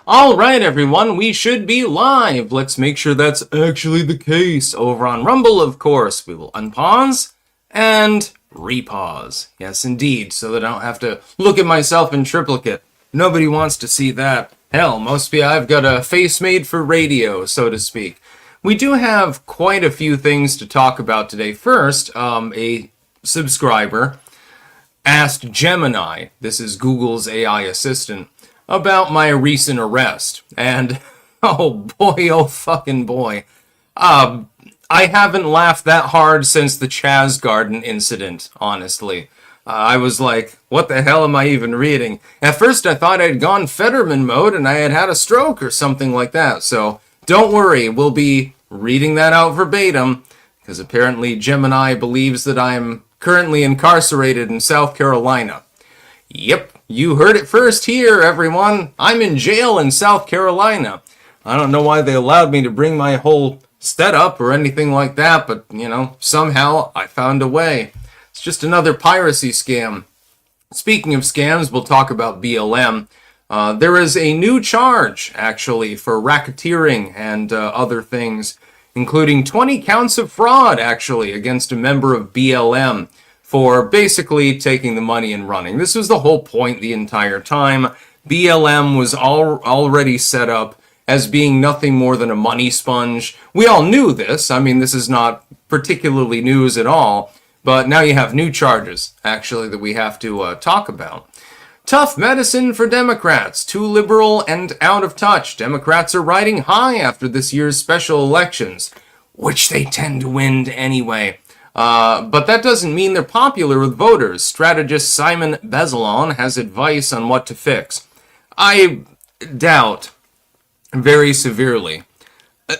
Alright everyone, we should be live. Let's make sure that's actually the case. Over on Rumble, of course, we will unpause and repause. Yes, indeed, so that I don't have to look at myself in triplicate. Nobody wants to see that. Hell, I've got a face made for radio, so to speak. We do have quite a few things to talk about today. First, a subscriber asked Gemini, this is Google's AI assistant, about my recent arrest. And, oh fucking boy. I haven't laughed that hard since the Chaz Garden incident, honestly. I was like, what the hell am I even reading? At first I thought I'd gone Fetterman mode and I had had a stroke or something like that. So, don't worry, we'll be reading that out verbatim, because apparently Gemini believes that I'm currently incarcerated in South Carolina. Yep. You heard it first here, everyone. I'm in jail in South Carolina. I don't know why they allowed me to bring my whole setup or anything like that, but, somehow I found a way. It's just another piracy scam. Speaking of scams, we'll talk about BLM. There is a new charge, actually, for racketeering and other things, including 20 counts of fraud, actually, against a member of BLM. For basically taking the money and running. This was the whole point the entire time. BLM was already set up as being nothing more than a money sponge. We all knew this. I mean, this is not particularly news at all. But now you have new charges, actually, that we have to talk about. Tough medicine for Democrats. Too liberal and out of touch. Democrats are riding high after this year's special elections, which they tend to win anyway. But that doesn't mean they're popular with voters. Strategist Simon Bezelon has advice on what to fix. I doubt very severely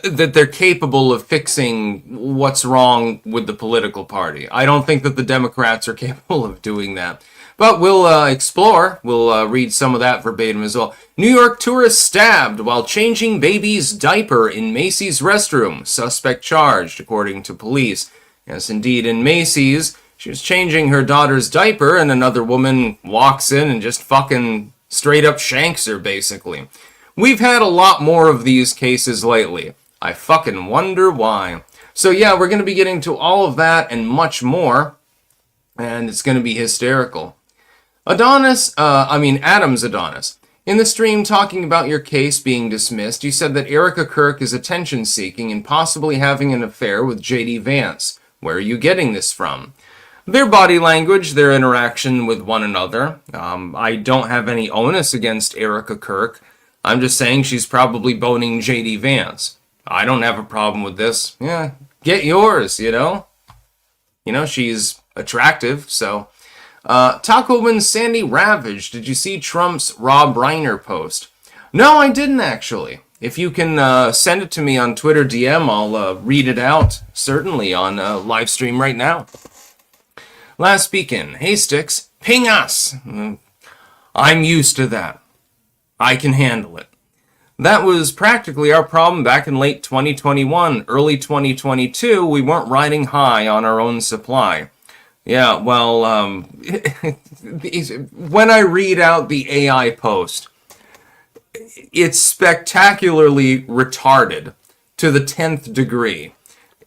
that they're capable of fixing what's wrong with the political party. I don't think that the Democrats are capable of doing that. But we'll explore. We'll read some of that verbatim as well. New York tourist stabbed while changing baby's diaper in Macys restroom. Suspect charged, according to police. Yes, indeed, in Macys, she was changing her daughter's diaper, and another woman walks in and just fucking straight up shanks her, basically. We've had a lot more of these cases lately. I fucking wonder why. So yeah, we're going to be getting to all of that and much more, and it's going to be hysterical. Adam's Adonis. In the stream talking about your case being dismissed, you said that Erica Kirk is attention-seeking and possibly having an affair with J.D. Vance. Where are you getting this from? Their body language, their interaction with one another. I don't have any onus against Erica Kirk. I'm just saying she's probably boning J.D. Vance. I don't have a problem with this. Yeah, get yours, she's attractive, so. Tacoman Sandy Ravage, did you see Trump's Rob Reiner post? No, I didn't actually. If you can send it to me on Twitter DM, I'll read it out, certainly, on live stream right now. Last speaking, hey Sticks, ping us! I'm used to that. I can handle it. That was practically our problem back in late 2021. Early 2022, we weren't riding high on our own supply. Yeah, well, when I read out the AI post, it's spectacularly retarded to the 10th degree.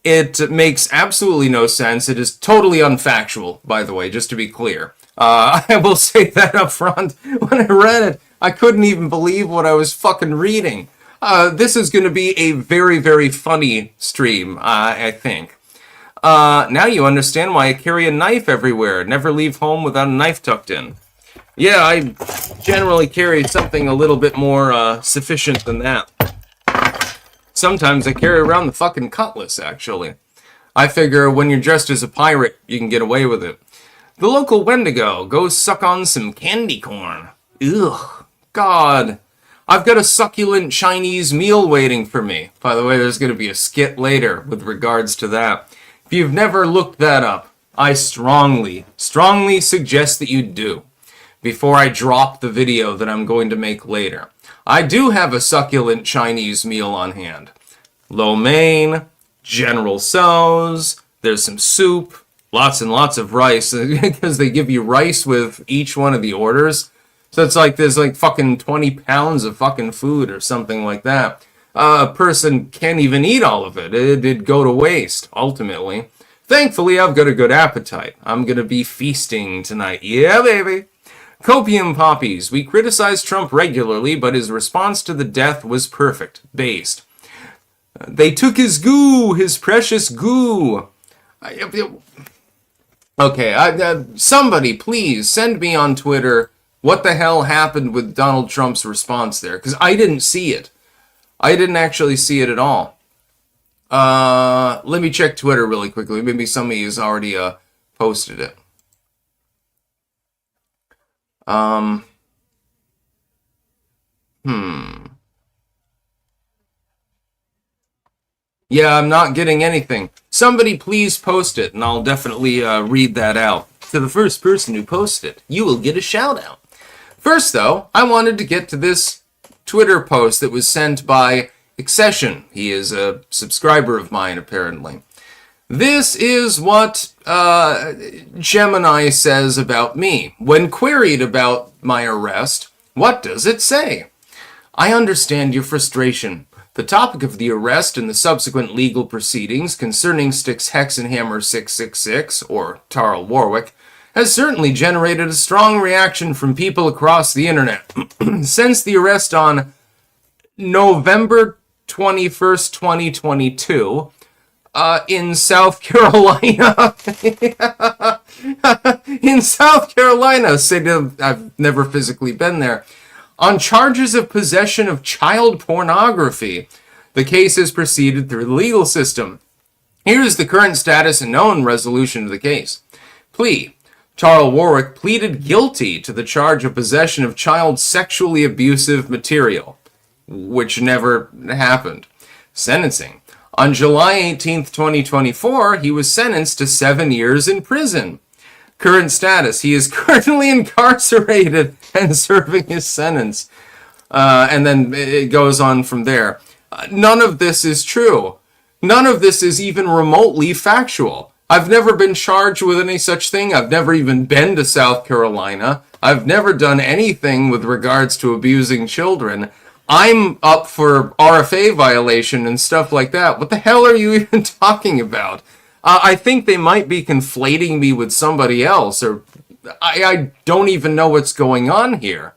It makes absolutely no sense. It is totally unfactual, by the way, just to be clear. I will say that up front. When I read it, I couldn't even believe what I was fucking reading. This is going to be a very, very funny stream, I think. Now you understand why I carry a knife everywhere. Never leave home without a knife tucked in. Yeah, I generally carry something a little bit more sufficient than that. Sometimes I carry around the fucking cutlass, actually. I figure when you're dressed as a pirate, you can get away with it. The local Wendigo, go suck on some candy corn. Ugh, God. I've got a succulent Chinese meal waiting for me. By the way, there's going to be a skit later with regards to that. If you've never looked that up, I strongly suggest that you do. Before I drop the video that I'm going to make later. I do have a succulent Chinese meal on hand. Lo mein, General Tso's, there's some soup, lots and lots of rice, because they give you rice with each one of the orders. So it's like there's like fucking 20 pounds of fucking food or something like that. A person can't even eat all of it. It'd go to waste, ultimately. Thankfully, I've got a good appetite. I'm gonna be feasting tonight. Yeah, baby. Copium poppies. We criticize Trump regularly, but his response to the death was perfect. Based. They took his goo, his precious goo. Okay, somebody please send me on Twitter what the hell happened with Donald Trump's response there, because I didn't see it. I didn't actually see it at all. Let me check Twitter really quickly. Maybe somebody has already posted it. Yeah, I'm not getting anything. Somebody please post it, and I'll definitely read that out. To the first person who posts it, you will get a shout out. First, though, I wanted to get to this Twitter post that was sent by Accession. He is a subscriber of mine, apparently. This is what Gemini says about me. When queried about my arrest, what does it say? I understand your frustration. The topic of the arrest and the subsequent legal proceedings concerning Styx Hexenhammer 666, or Tarl Warwick, has certainly generated a strong reaction from people across the internet. Since the arrest on November 21st, 2022, in South Carolina, I've never physically been there, on charges of possession of child pornography. The case has proceeded through the legal system. Here is the current status and known resolution of the case. Plea. Tarl Warwick pleaded guilty to the charge of possession of child sexually abusive material, which never happened. Sentencing. On July 18th, 2024, he was sentenced to 7 years in prison. Current status. He is currently incarcerated and serving his sentence. And then it goes on from there. None of this is true. None of this is even remotely factual. I've never been charged with any such thing. I've never even been to South Carolina. I've never done anything with regards to abusing children. I'm up for RFA violation and stuff like that. What the hell are you even talking about? I think they might be conflating me with somebody else, or I don't even know what's going on here.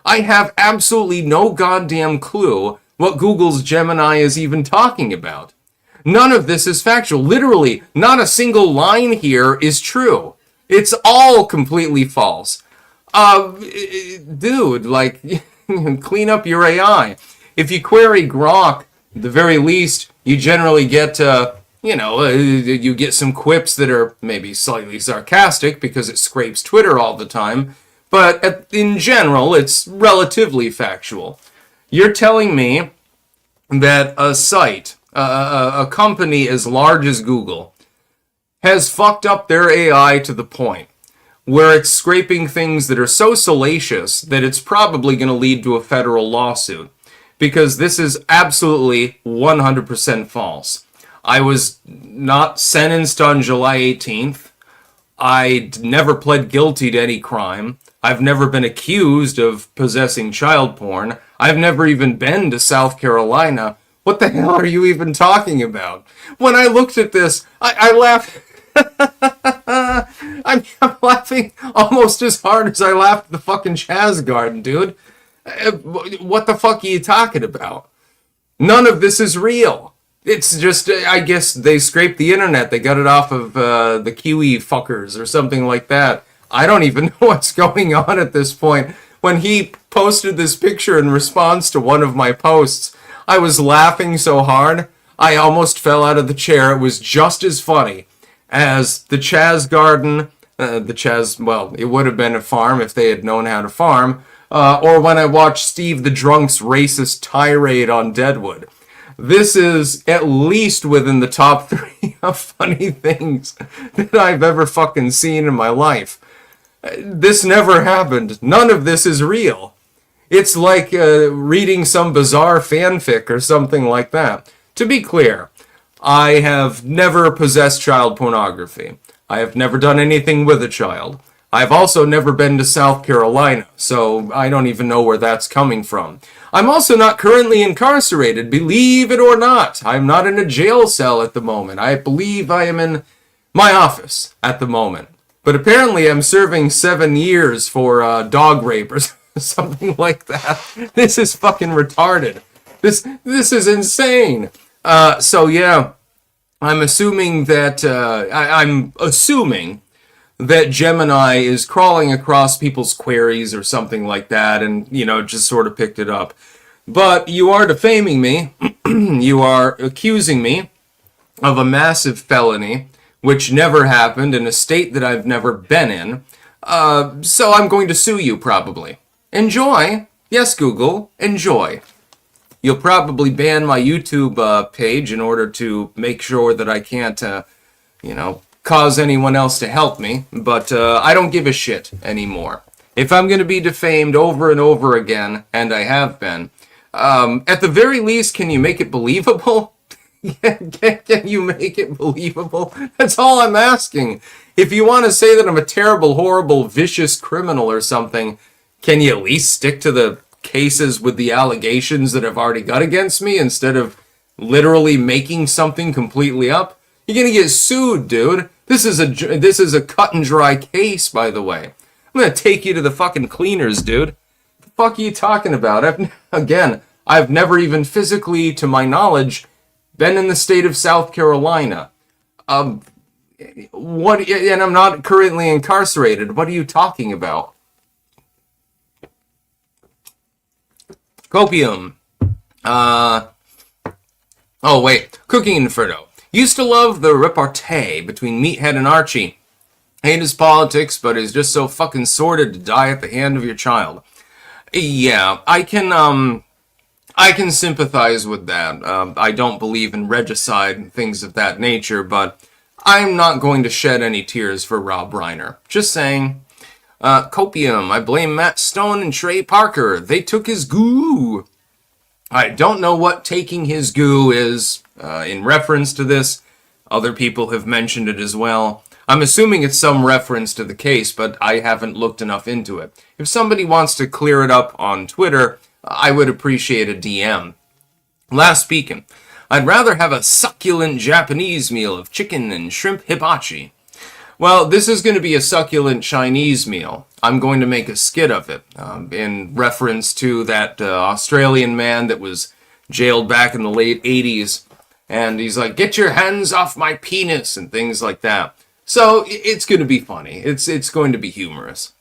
I have absolutely no goddamn clue what Google's Gemini is even talking about. None of this is factual. Literally, not a single line here is true. It's all completely false. Dude, like, clean up your AI. If you query Grok, at the very least, you generally get, you get some quips that are maybe slightly sarcastic because it scrapes Twitter all the time. But in general, it's relatively factual. You're telling me that a site, a company as large as Google, has fucked up their AI to the point where it's scraping things that are so salacious that it's probably going to lead to a federal lawsuit. Because this is absolutely 100% false. I was not sentenced on July 18th. I never pled guilty to any crime. I've never been accused of possessing child porn. I've never even been to South Carolina. What the hell are you even talking about? When I looked at this, I laughed. I'm laughing almost as hard as I laughed at the fucking Chaz Garden, dude. What the fuck are you talking about? None of this is real. It's just, I guess they scraped the internet. They got it off of the Kiwi fuckers or something like that. I don't even know what's going on at this point. When he posted this picture in response to one of my posts, I was laughing so hard, I almost fell out of the chair. It was just as funny as the Chaz Garden, it would have been a farm if they had known how to farm, or when I watched Steve the Drunk's racist tirade on Deadwood. This is at least within the top 3 of funny things that I've ever fucking seen in my life. This never happened. None of this is real. It's like reading some bizarre fanfic or something like that. To be clear, I have never possessed child pornography. I have never done anything with a child. I've also never been to South Carolina, so I don't even know where that's coming from. I'm also not currently incarcerated, believe it or not. I'm not in a jail cell at the moment. I believe I am in my office at the moment. But apparently I'm serving 7 years for dog rape or something like that. This is fucking retarded. This is insane. So yeah, I'm assuming that I'm assuming that Gemini is crawling across people's queries or something like that, and just sort of picked it up. But you are defaming me. You are accusing me of a massive felony, which never happened in a state that I've never been in. So I'm going to sue you, probably. Enjoy. Yes, Google, enjoy. You'll probably ban my YouTube page in order to make sure that I can't, cause anyone else to help me. But I don't give a shit anymore. If I'm going to be defamed over and over again, and I have been, at the very least, can you make it believable? Can you make it believable? That's all I'm asking. If you want to say that I'm a terrible, horrible, vicious criminal or something, can you at least stick to the cases with the allegations that I've already got against me instead of literally making something completely up? You're gonna get sued, dude. This is a cut and dry case, by the way. I'm gonna take you to the fucking cleaners, dude. What the fuck are you talking about? I've never even physically, to my knowledge, been in the state of South Carolina. And I'm not currently incarcerated. What are you talking about? Copium. Cooking Inferno. Used to love the repartee between Meathead and Archie. Hate his politics, but is just so fucking sordid to die at the hand of your child. Yeah, I can sympathize with that. I don't believe in regicide and things of that nature, but I'm not going to shed any tears for Rob Reiner. Just saying. Copium. I blame Matt Stone and Trey Parker. They took his goo. I don't know what taking his goo is in reference to this. Other people have mentioned it as well. I'm assuming it's some reference to the case, but I haven't looked enough into it. If somebody wants to clear it up on Twitter, I would appreciate a DM. Last speaking, I'd rather have a succulent Japanese meal of chicken and shrimp hibachi. Well, this is going to be a succulent Chinese meal. I'm going to make a skit of it in reference to that Australian man that was jailed back in the late 80s. And he's like, get your hands off my penis and things like that. So it's going to be funny. It's going to be humorous.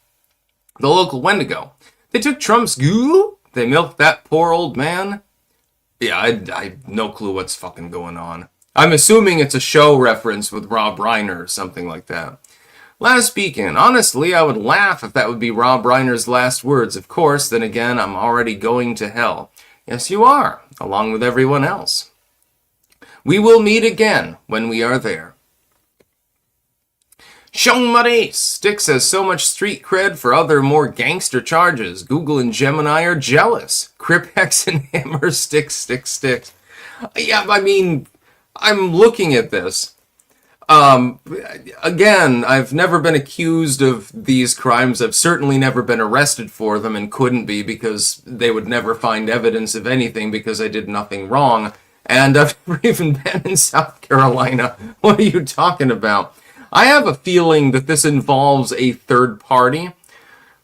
The local Wendigo. They took Trump's goo. They milked that poor old man. Yeah, I have no clue what's fucking going on. I'm assuming it's a show reference with Rob Reiner or something like that. Last speaking, honestly, I would laugh if that would be Rob Reiner's last words. Of course, then again, I'm already going to hell. Yes, you are, along with everyone else. We will meet again when we are there. Shung Maris Sticks has so much street cred for other more gangster charges. Google and Gemini are jealous. Cripex and Hammer sticks. Yeah, I mean, I'm looking at this. Again, I've never been accused of these crimes. I've certainly never been arrested for them and couldn't be because they would never find evidence of anything because I did nothing wrong. And I've never even been in South Carolina. What are you talking about? I have a feeling that this involves a third party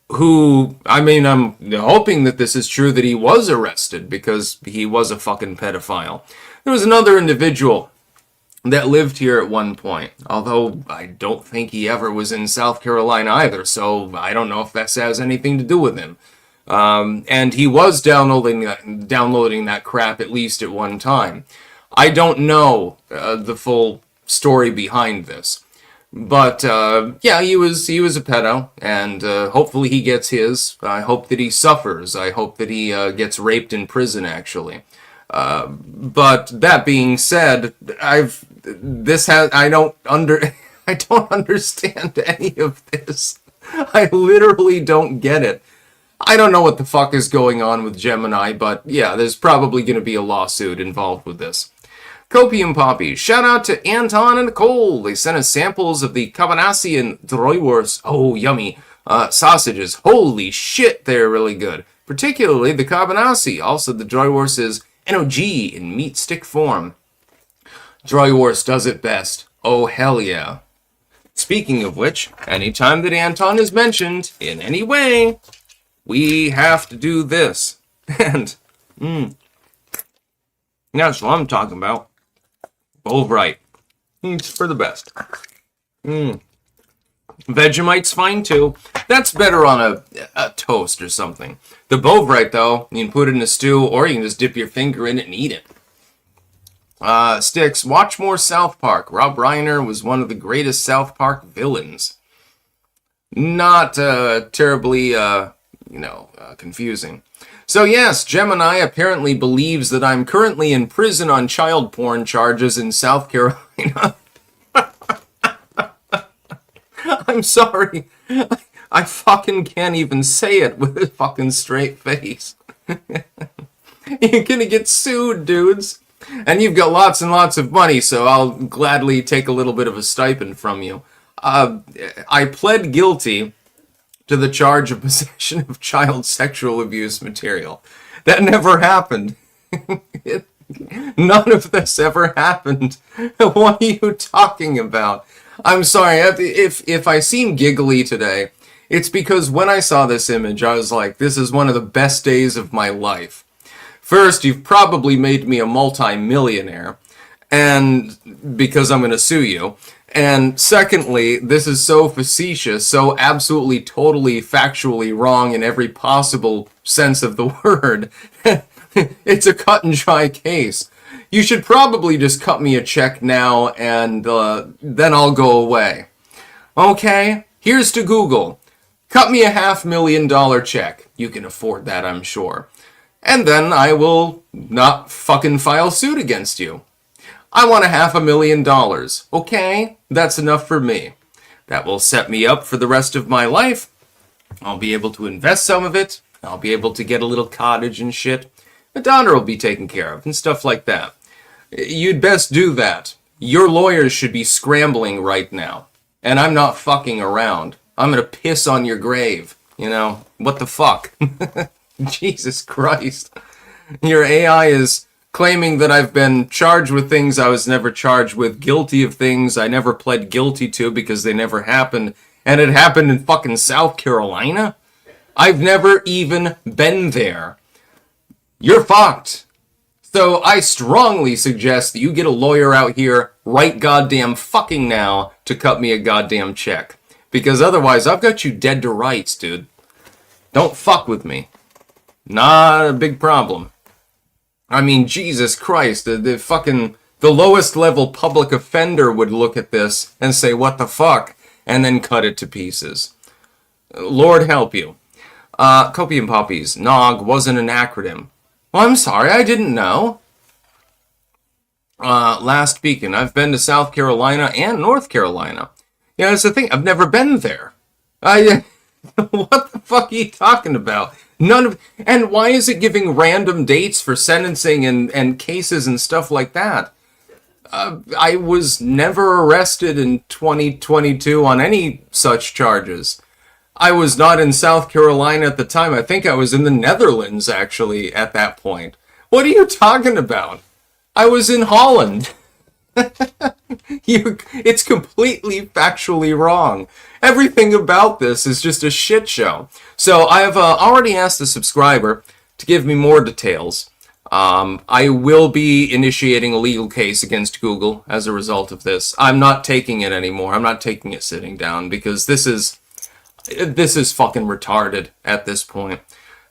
who, I'm hoping that this is true, that he was arrested because he was a fucking pedophile. There was another individual that lived here at one point, although I don't think he ever was in South Carolina either, so I don't know if that has anything to do with him. And he was downloading that crap at least at one time. I don't know the full story behind this. But, yeah, he was a pedo, and hopefully he gets his. I hope that he suffers. I hope that he gets raped in prison, actually. But that being said, I don't understand any of this. I literally don't get it. I don't know what the fuck is going on with Gemini, but yeah, there's probably going to be a lawsuit involved with this. Copium Poppies. Shout out to Anton and Nicole. They sent us samples of the Cabanassi and Droywurst. Oh, yummy. Sausages. Holy shit, they're really good. Particularly the Cabanassi. Also, the Droywurst is NOG in meat stick form. Droywurst does it best. Oh, hell yeah. Speaking of which, anytime that Anton is mentioned in any way, we have to do this. And, that's what I'm talking about. Bovrite. It's for the best. Vegemite's fine too. That's better on a toast or something. The Bovrite, though, you can put it in a stew, or you can just dip your finger in it and eat it. Sticks, watch more South Park. Rob Reiner was one of the greatest South Park villains. Not terribly, confusing. So yes, Gemini apparently believes that I'm currently in prison on child porn charges in South Carolina. I'm sorry. I fucking can't even say it with a fucking straight face. You're gonna get sued, dudes. And you've got lots and lots of money, so I'll gladly take a little bit of a stipend from you. I pled guilty to the charge of possession of child sexual abuse material. That never happened. None of this ever happened. What are you talking about? I'm sorry, if I seem giggly today, it's because when I saw this image, I was like, this is one of the best days of my life. First, you've probably made me a multi-millionaire, and because I'm going to sue you. And secondly, this is so facetious, so absolutely, totally, factually wrong in every possible sense of the word. It's a cut and dry case. You should probably just cut me a check now, and then I'll go away. Okay, here's to Google. Cut me a $500,000 check. You can afford that, I'm sure. And then I will not fucking file suit against you. I want $500,000. Okay, that's enough for me. That will set me up for the rest of my life. I'll be able to invest some of it. I'll be able to get a little cottage and shit. My daughter will be taken care of and stuff like that. You'd best do that. Your lawyers should be scrambling right now. And I'm not fucking around. I'm gonna piss on your grave. You know, what the fuck? Jesus Christ. Your AI is claiming that I've been charged with things I was never charged with, guilty of things I never pled guilty to because they never happened, and it happened in fucking South Carolina? I've never even been there. You're fucked. So I strongly suggest that you get a lawyer out here right goddamn fucking now to cut me a goddamn check. Because otherwise I've got you dead to rights, dude. Don't fuck with me. Not a big problem. I mean, Jesus Christ, the lowest level public offender would look at this and say, what the fuck, and then cut it to pieces. Lord help you. Copium Poppies, NOG wasn't an acronym. Well, I'm sorry, I didn't know. Last Beacon, I've been to South Carolina and North Carolina. Yeah, that's the thing, I've never been there. What the fuck are you talking about? And why is it giving random dates for sentencing and cases and stuff like that? I was never arrested in 2022 on any such charges. I was not in South Carolina at the time. I think I was in the Netherlands, actually, at that point. What are you talking about? I was in Holland. It's completely factually wrong. Everything about this is just a shit show. So I have already asked the subscriber to give me more details. I will be initiating a legal case against Google as a result of this. I'm not taking it anymore. I'm not taking it sitting down because this is fucking retarded at this point.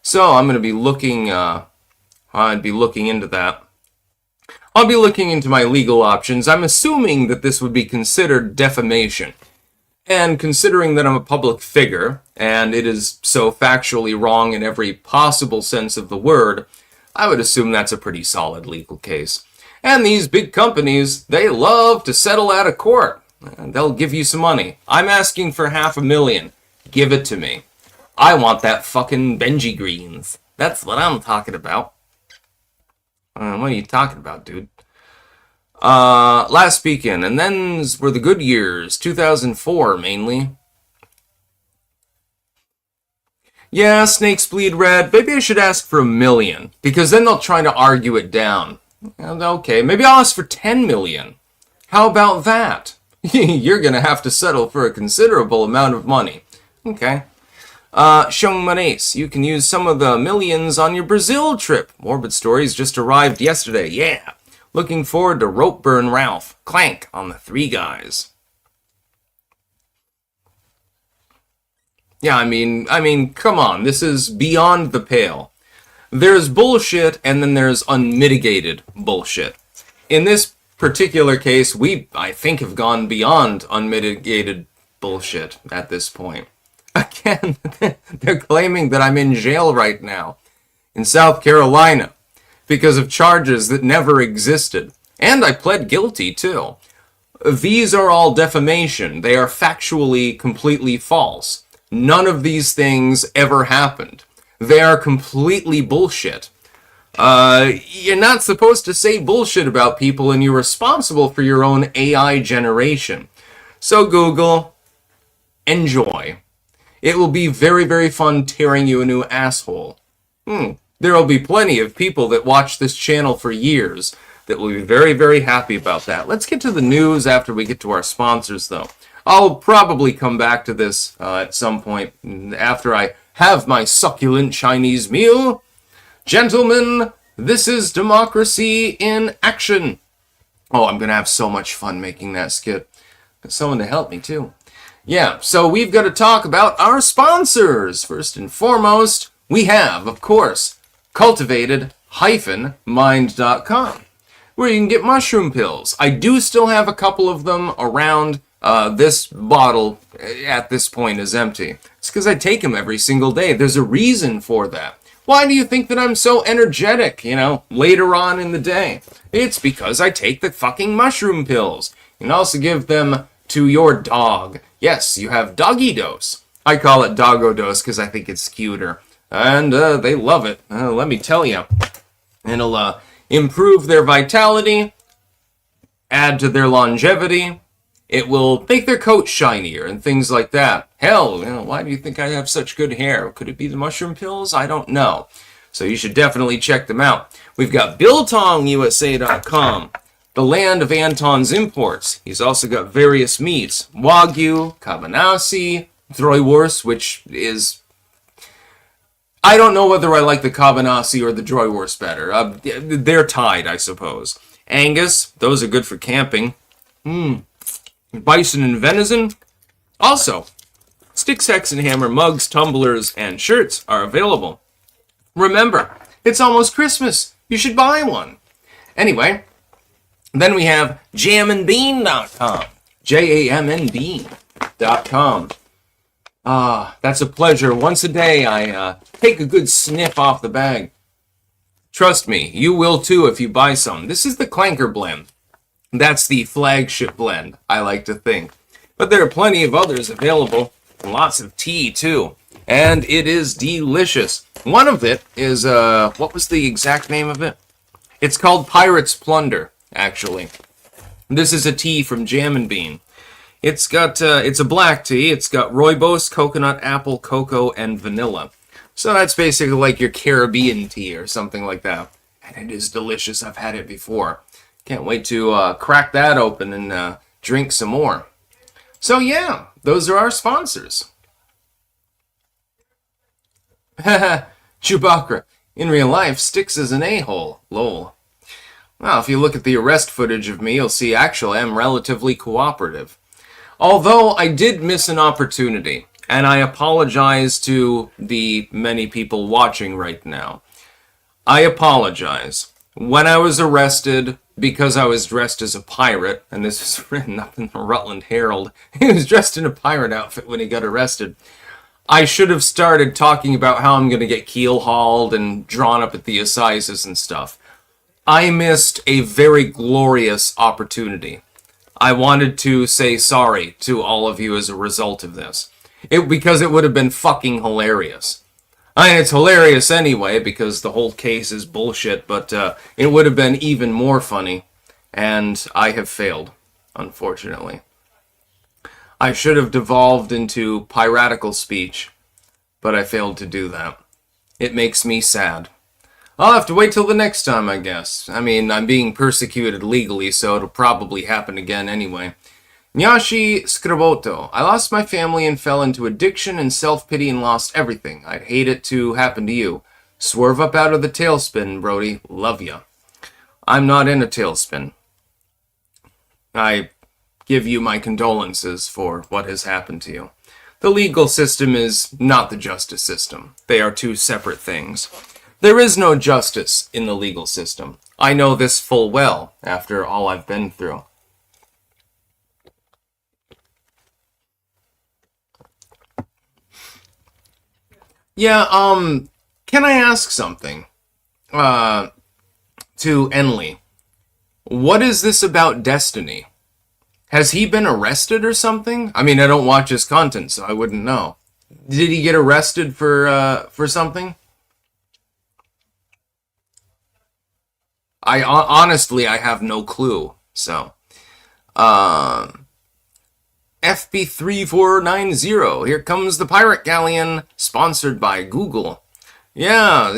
So I'm going to be looking. I'd be looking into that. I'll be looking into my legal options. I'm assuming that this would be considered defamation. And considering that I'm a public figure, and it is so factually wrong in every possible sense of the word, I would assume that's a pretty solid legal case. And these big companies, they love to settle out of court. They'll give you some money. I'm asking for $500,000. Give it to me. I want that fucking Benji Greens. That's what I'm talking about. What are you talking about, dude? Last weekend, and then were the good years, 2004 mainly. Yeah, snakes bleed red. Maybe I should ask for 1 million, because then they'll try to argue it down. Okay, maybe I'll ask for 10 million. How about that? You're gonna have to settle for a considerable amount of money. Okay. Macys, you can use some of the millions on your Brazil trip. Morbid Stories just arrived yesterday. Yeah. Looking forward to Ropeburn Ralph. Clank on the Three Guys. Yeah, I mean, come on. This is beyond the pale. There's bullshit, and then there's unmitigated bullshit. In this particular case, we, I think, have gone beyond unmitigated bullshit at this point. Again, they're claiming that I'm in jail right now in South Carolina because of charges that never existed. And I pled guilty, too. These are all defamation. They are factually completely false. None of these things ever happened. They are completely bullshit. You're not supposed to say bullshit about people, and you're responsible for your own AI generation. So Google, enjoy. It will be very, very fun tearing you a new asshole. There will be plenty of people that watch this channel for years that will be very, very happy about that. Let's get to the news after we get to our sponsors, though. I'll probably come back to this at some point after I have my succulent Chinese meal. Gentlemen, this is democracy in action. Oh, I'm going to have so much fun making that skit. Got someone to help me, too. Yeah, so we've got to talk about our sponsors. First and foremost, we have, of course, cultivated-mind.com, where you can get mushroom pills. I do still have a couple of them around. This bottle at this point is empty. It's because I take them every single day. There's a reason for that. Why do you think that I'm so energetic, later on in the day? It's because I take the fucking mushroom pills. You can also give them to your dog. Yes, you have doggy dose. I call it doggo dose because I think it's cuter. And they love it. Let me tell you. It'll improve their vitality, add to their longevity. It will make their coat shinier and things like that. Hell, why do you think I have such good hair? Could it be the mushroom pills? I don't know. So you should definitely check them out. We've got BiltongUSA.com, the land of Anton's imports. He's also got various meats. Wagyu, Cabanassi, Droywurst, which is... I don't know whether I like the Cabanassi or the Droywurst better. They're tied, I suppose. Angus, those are good for camping. Bison and venison. Also, Stick, Sex, and Hammer mugs, tumblers, and shirts are available. Remember, it's almost Christmas. You should buy one. Anyway, then we have jamandbean.com. JAMNbean.com. That's a pleasure. Once a day, I take a good sniff off the bag. Trust me, you will too if you buy some. This is the Clanker blend. That's the flagship blend, I like to think. But there are plenty of others available. Lots of tea, too. And it is delicious. One of it is, what was the exact name of it? It's called Pirate's Plunder, actually. This is a tea from Jam and Bean. It's got, it's a black tea. It's got rooibos, coconut, apple, cocoa, and vanilla. So that's basically like your Caribbean tea or something like that. And it is delicious. I've had it before. Can't wait to crack that open and drink some more. So yeah, those are our sponsors. Chewbacca. In real life, Styx is an a-hole. Lol. Well, if you look at the arrest footage of me, you'll see actually I'm relatively cooperative. Although I did miss an opportunity, and I apologize to the many people watching right now. I apologize. When I was arrested, because I was dressed as a pirate, and this is written up in the Rutland Herald, he was dressed in a pirate outfit when he got arrested. I should have started talking about how I'm going to get keel-hauled and drawn up at the assizes and stuff. I missed a very glorious opportunity. I wanted to say sorry to all of you as a result of this. Because it would have been fucking hilarious. I mean, it's hilarious anyway, because the whole case is bullshit, but it would have been even more funny and I have failed, unfortunately. I should have devolved into piratical speech, but I failed to do that. It makes me sad. I'll have to wait till the next time, I guess. I mean, I'm being persecuted legally, so it'll probably happen again anyway. Nyashi Scriboto. I lost my family and fell into addiction and self-pity and lost everything. I'd hate it to happen to you. Swerve up out of the tailspin, Brody. Love ya. I'm not in a tailspin. I give you my condolences for what has happened to you. The legal system is not the justice system. They are two separate things. There is no justice in the legal system. I know this full well after all I've been through. Yeah, can I ask something? To Enley. What is this about Destiny? Has he been arrested or something? I mean, I don't watch his content, so I wouldn't know. Did he get arrested for something? Honestly, I have no clue. So, FB3490. Here comes the pirate galleon, sponsored by Google. Yeah,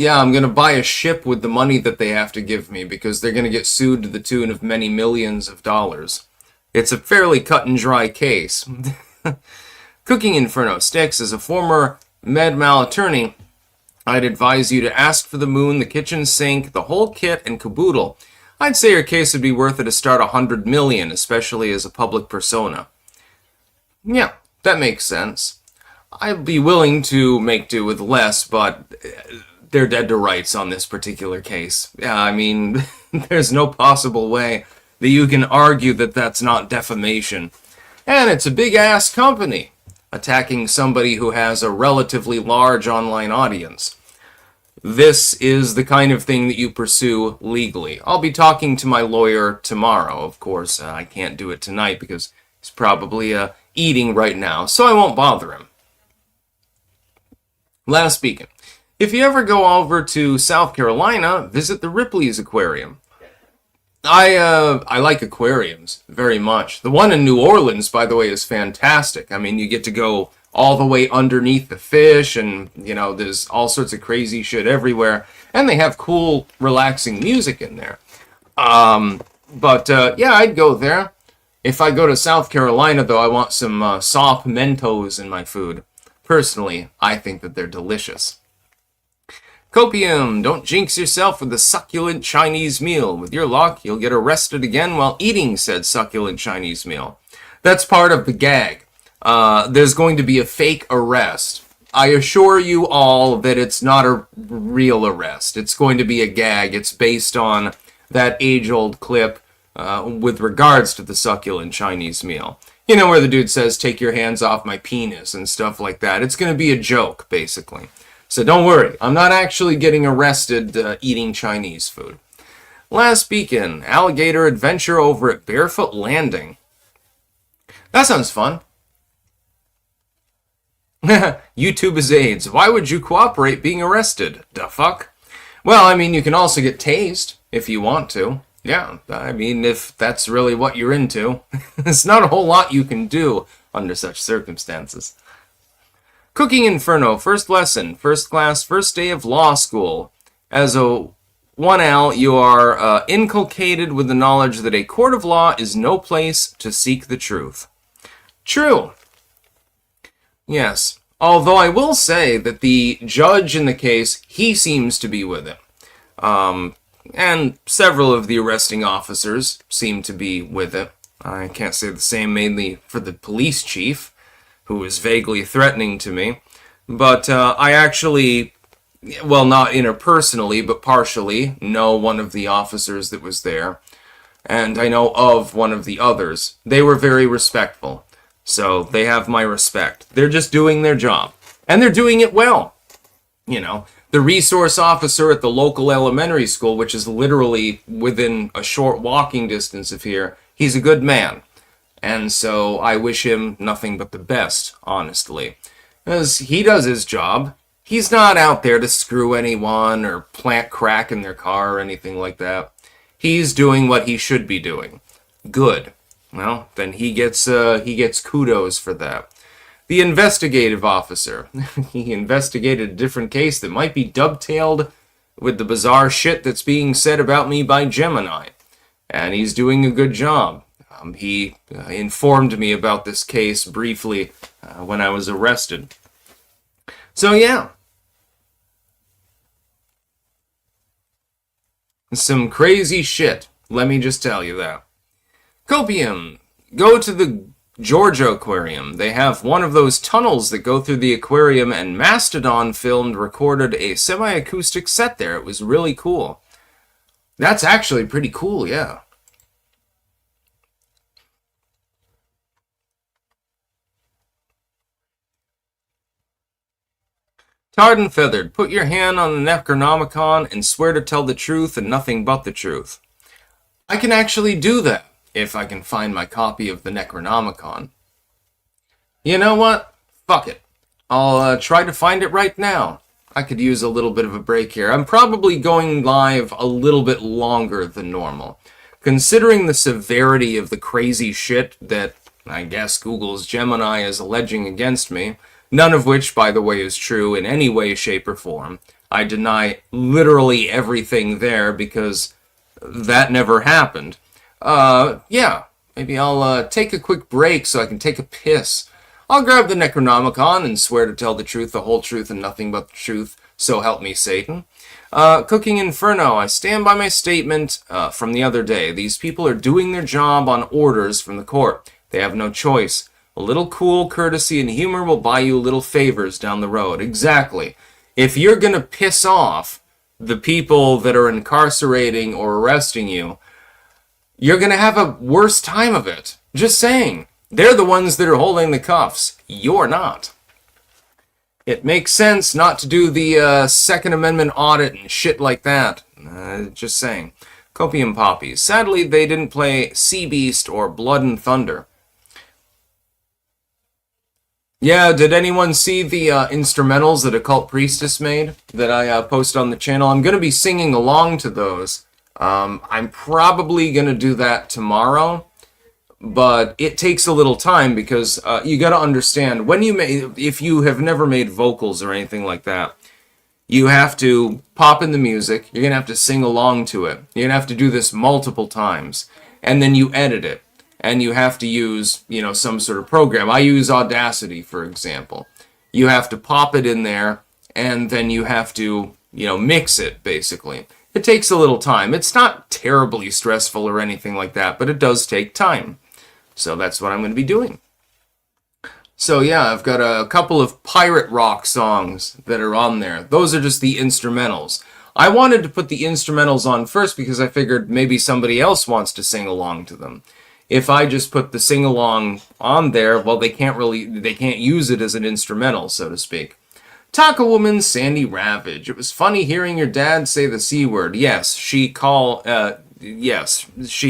I'm gonna buy a ship with the money that they have to give me because they're gonna get sued to the tune of many millions of dollars. It's a fairly cut and dry case. Cooking Inferno Sticks, as a former med mal attorney, I'd advise you to ask for the moon, the kitchen sink, the whole kit and caboodle. I'd say your case would be worth it to start 100 million, especially as a public persona. Yeah, that makes sense. I'd be willing to make do with less, but they're dead to rights on this particular case. Yeah, I mean, there's no possible way that you can argue that that's not defamation. And it's a big-ass company attacking somebody who has a relatively large online audience. This is the kind of thing that you pursue legally. I'll be talking to my lawyer tomorrow. Of course, I can't do it tonight because he's probably eating right now, so I won't bother him. Last speaking, if you ever go over to South Carolina, visit the Ripley's Aquarium. I like aquariums very much. The one in New Orleans, by the way, is fantastic. I mean, you get to go all the way underneath the fish, and, you know, there's all sorts of crazy shit everywhere. And they have cool, relaxing music in there. Yeah, I'd go there. If I go to South Carolina, though, I want some soft Mentos in my food. Personally, I think that they're delicious. Copium, don't jinx yourself with a succulent Chinese meal. With your luck, you'll get arrested again while eating said succulent Chinese meal. That's part of the gag. There's going to be a fake arrest. I assure you all that it's not a real arrest. It's going to be a gag. It's based on that age-old clip with regards to the succulent Chinese meal. You know, where the dude says, take your hands off my penis and stuff like that. It's going to be a joke, basically. So don't worry, I'm not actually getting arrested eating Chinese food. Last weekend, alligator adventure over at Barefoot Landing. That sounds fun. YouTube is AIDS. Why would you cooperate being arrested? Da fuck? Well, I mean, you can also get tased if you want to. Yeah, I mean, if that's really what you're into. There's not a whole lot you can do under such circumstances. Cooking Inferno, first lesson, first class, first day of law school. As a 1L, you are inculcated with the knowledge that a court of law is no place to seek the truth. True. Yes. Although I will say that the judge in the case, he seems to be with it. And several of the arresting officers seem to be with it. I can't say the same mainly for the police chief, who is vaguely threatening to me. But I actually, well, not interpersonally, but partially, know one of the officers that was there. And I know of one of the others. They were very respectful. So they have my respect. They're just doing their job. And they're doing it well. You know, the resource officer at the local elementary school, which is literally within a short walking distance of here, he's a good man. And so I wish him nothing but the best, honestly. Because he does his job. He's not out there to screw anyone or plant crack in their car or anything like that. He's doing what he should be doing. Good. Well, then he gets kudos for that. The investigative officer. He investigated a different case that might be dovetailed with the bizarre shit that's being said about me by Gemini. And he's doing a good job. He informed me about this case briefly when I was arrested. So yeah. Some crazy shit. Let me just tell you that. Copium. Go to the Georgia Aquarium. They have one of those tunnels that go through the aquarium, and Mastodon recorded a semi-acoustic set there. It was really cool. That's actually pretty cool, yeah. Tarred and Feathered, put your hand on the Necronomicon and swear to tell the truth and nothing but the truth. I can actually do that, if I can find my copy of the Necronomicon. You know what? Fuck it. I'll try to find it right now. I could use a little bit of a break here. I'm probably going live a little bit longer than normal. Considering the severity of the crazy shit that I guess Google's Gemini is alleging against me, none of which, by the way, is true in any way, shape, or form. I deny literally everything there because that never happened. Yeah, maybe I'll take a quick break so I can take a piss. I'll grab the Necronomicon and swear to tell the truth, the whole truth, and nothing but the truth, so help me Satan. Cooking Inferno, I stand by my statement from the other day. These people are doing their job on orders from the court. They have no choice. A little cool courtesy and humor will buy you little favors down the road. Exactly. If you're going to piss off the people that are incarcerating or arresting you, you're going to have a worse time of it. Just saying. They're the ones that are holding the cuffs. You're not. It makes sense not to do the Second Amendment audit and shit like that. Just saying. Copium Poppies. Sadly, they didn't play Sea Beast or Blood and Thunder. Yeah, did anyone see the instrumentals that Occult Priestess made that I posted on the channel? I'm going to be singing along to those. I'm probably going to do that tomorrow, but it takes a little time because you got to understand, when you if you have never made vocals or anything like that, you have to pop in the music, you're going to have to sing along to it. You're going to have to do this multiple times, and then you edit it. And you have to use, some sort of program. I use Audacity, for example. You have to pop it in there, and then you have to, mix it, basically. It takes a little time. It's not terribly stressful or anything like that, but it does take time. So that's what I'm going to be doing. So yeah, I've got a couple of pirate rock songs that are on there. Those are just the instrumentals. I wanted to put the instrumentals on first because I figured maybe somebody else wants to sing along to them. If I just put the sing-along on there, well, they can't use it as an instrumental, so to speak. Taco Woman, Sandy Ravage. It was funny hearing your dad say the C word. Yes, she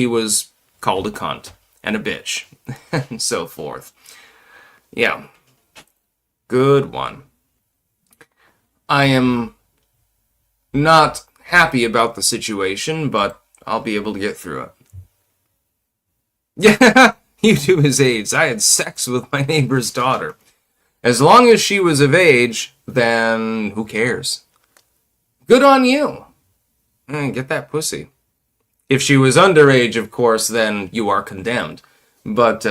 was called a cunt and a bitch, and so forth. Yeah. Good one. I am not happy about the situation, but I'll be able to get through it. Yeah, you do his age. I had sex with my neighbor's daughter. As long as she was of age, then who cares? Good on you. Get that pussy. If she was underage, of course, then you are condemned. But,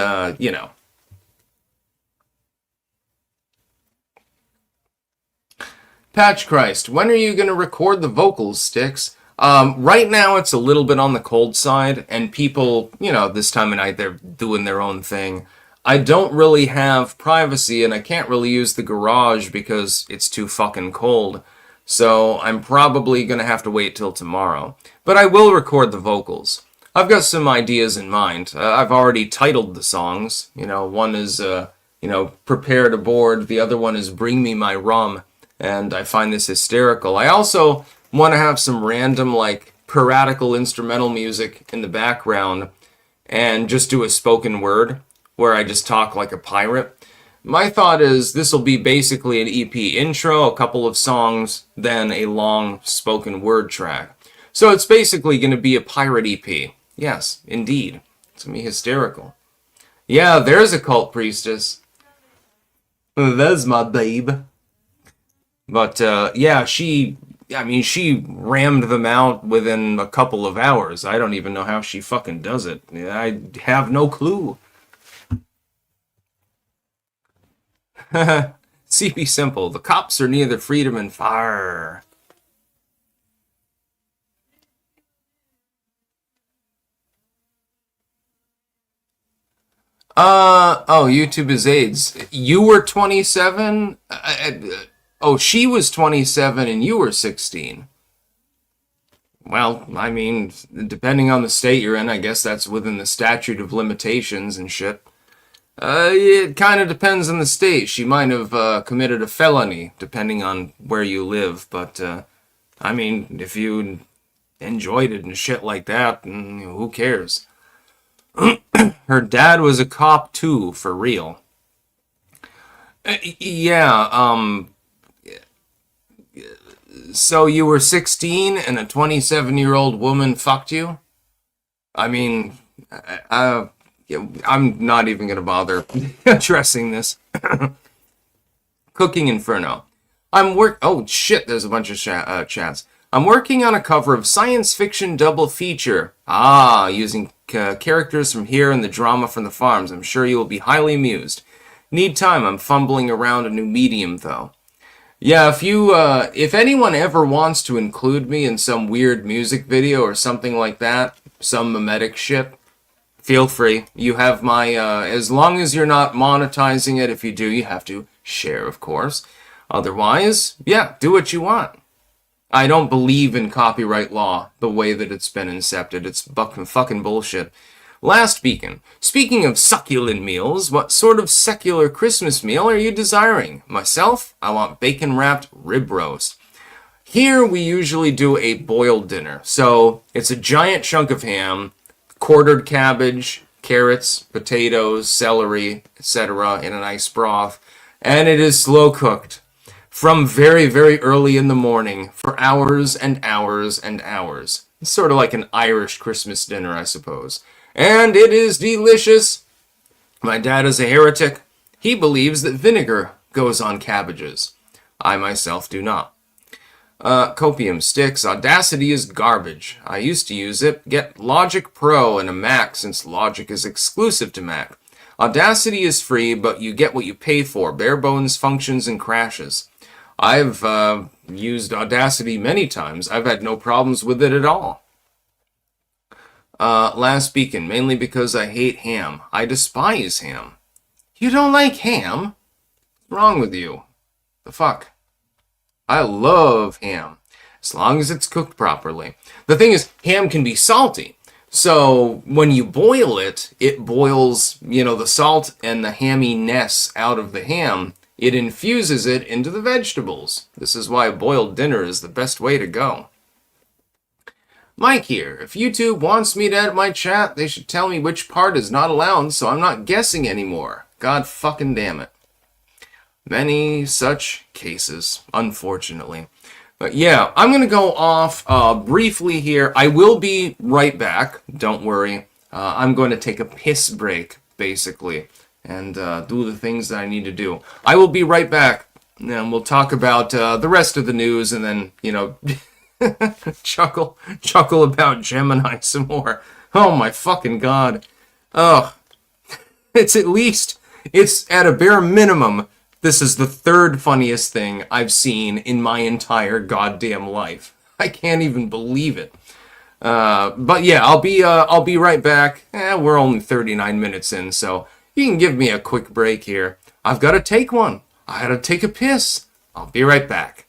Patch Christ, when are you going to record the vocals, Sticks? Right now it's a little bit on the cold side, and people, this time of night they're doing their own thing. I don't really have privacy, and I can't really use the garage because it's too fucking cold. So I'm probably going to have to wait till tomorrow. But I will record the vocals. I've got some ideas in mind. I've already titled the songs. One is, Prepare to Board. The other one is Bring Me My Rum. And I find this hysterical. I also want to have some random, piratical instrumental music in the background and just do a spoken word where I just talk like a pirate. My thought is this will be basically an EP intro, a couple of songs, then a long spoken word track. So it's basically going to be a pirate EP. Yes, indeed. It's going to be hysterical. Yeah, there's a cult priestess. That's my babe. But yeah, I mean, she rammed them out within a couple of hours. I don't even know how she fucking does it. I have no clue. CP Simple. The cops are neither freedom and fire. Oh, YouTube is AIDS. You were 27? Oh, she was 27 and you were 16. Well, I mean, depending on the state you're in, I guess that's within the statute of limitations and shit. It kind of depends on the state. She might have committed a felony, depending on where you live. But, I mean, if you enjoyed it and shit like that, who cares? Her dad was a cop, too, for real. Yeah, so you were 16 and a 27-year-old woman fucked you? I mean, I'm not even going to bother addressing this. Cooking Inferno. Oh shit, there's a bunch of chats. I'm working on a cover of science fiction double feature. Using characters from here and the drama from the farms. I'm sure you will be highly amused. Need time, I'm fumbling around a new medium though. Yeah, if anyone ever wants to include me in some weird music video or something like that, some mimetic shit, feel free. You have my, as long as you're not monetizing it, if you do, you have to share, of course. Otherwise, yeah, do what you want. I don't believe in copyright law the way that it's been incepted. It's fucking bullshit. Last beacon. Speaking of succulent meals, what sort of secular Christmas meal are you desiring? Myself, I want bacon-wrapped rib roast. Here we usually do a boiled dinner. So it's a giant chunk of ham, quartered cabbage, carrots, potatoes, celery, etc. in a nice broth. And it is slow cooked from very, very early in the morning for hours and hours and hours. It's sort of like an Irish Christmas dinner, I suppose. And it is delicious. My dad is a heretic. He believes that vinegar goes on cabbages. I myself do not. Copium sticks. Audacity is garbage. I used to use it. Get Logic Pro and a Mac since Logic is exclusive to Mac. Audacity is free, but you get what you pay for. Bare bones functions and crashes. I've used Audacity many times. I've had no problems with it at all. Last beacon, mainly because I hate ham. I despise ham. You don't like ham? What's wrong with you? The fuck? I love ham, as long as it's cooked properly. The thing is, ham can be salty. So when you boil it, it boils, the salt and the hamminess out of the ham. It infuses it into the vegetables. This is why a boiled dinner is the best way to go. Mike here. If YouTube wants me to edit my chat, they should tell me which part is not allowed so I'm not guessing anymore. God fucking damn it. Many such cases, unfortunately. But yeah, I'm going to go off briefly here. I will be right back. Don't worry. I'm going to take a piss break, basically, and do the things that I need to do. I will be right back, and we'll talk about the rest of the news and then, chuckle about Gemini some more. Oh my fucking god. Oh, it's at a bare minimum, this is the third funniest thing I've seen in my entire goddamn life. I can't even believe it. But yeah, I'll be right back. We're only 39 minutes in, so you can give me a quick break here. I've got to take one. I gotta take a piss. I'll be right back.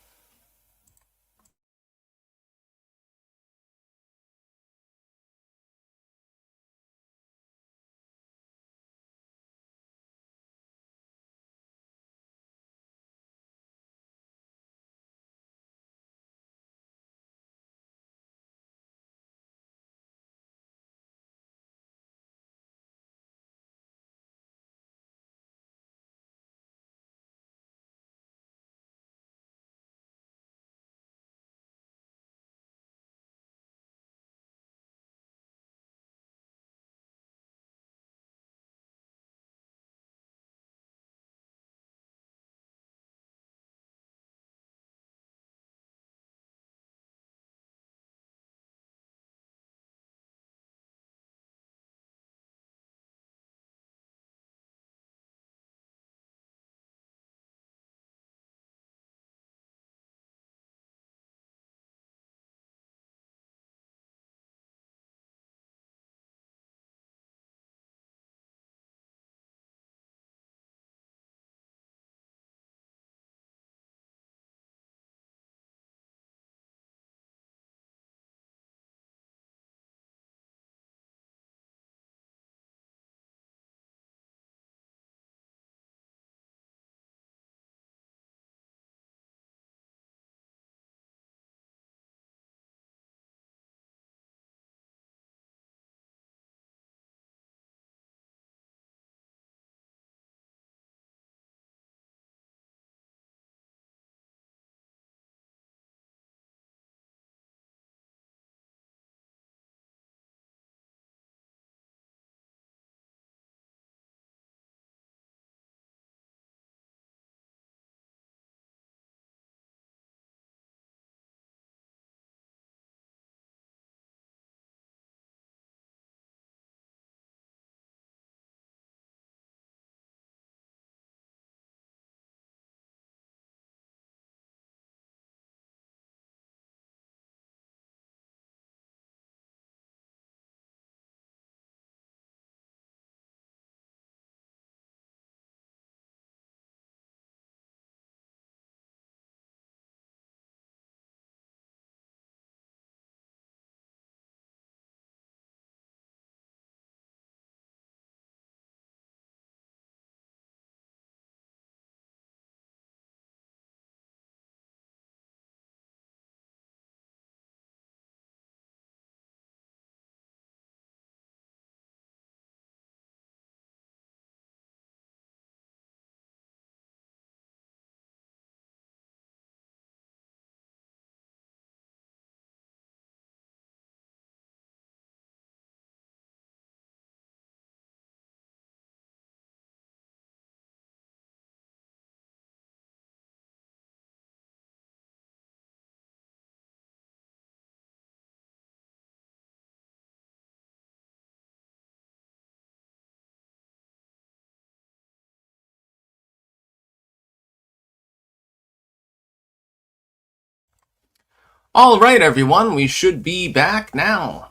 All right, everyone, we should be back now.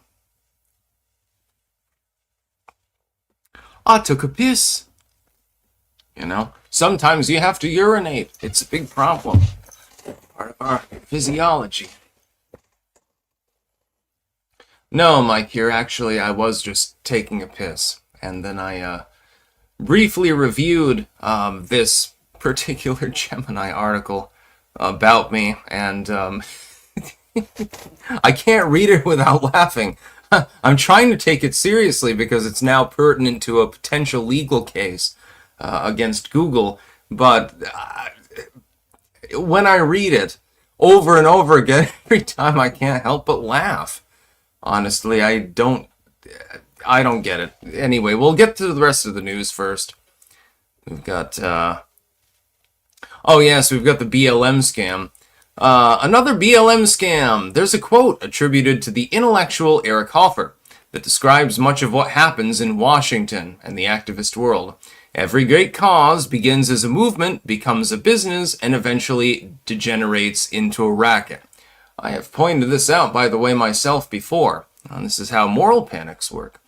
I took a piss. Sometimes you have to urinate. It's a big problem. Part of our physiology. No, Mike, here, actually, I was just taking a piss. And then I briefly reviewed this particular Gemini article about me, and I can't read it without laughing. I'm trying to take it seriously because it's now pertinent to a potential legal case against Google, but when I read it over and over again, every time I can't help but laugh. Honestly, I don't get it. Anyway, we'll get to the rest of the news first. We've got, we've got the BLM scam. Another BLM scam. There's a quote attributed to the intellectual Eric Hoffer that describes much of what happens in Washington and the activist world. Every great cause begins as a movement, becomes a business, and eventually degenerates into a racket. I have pointed this out, by the way, myself before. This is how moral panics work.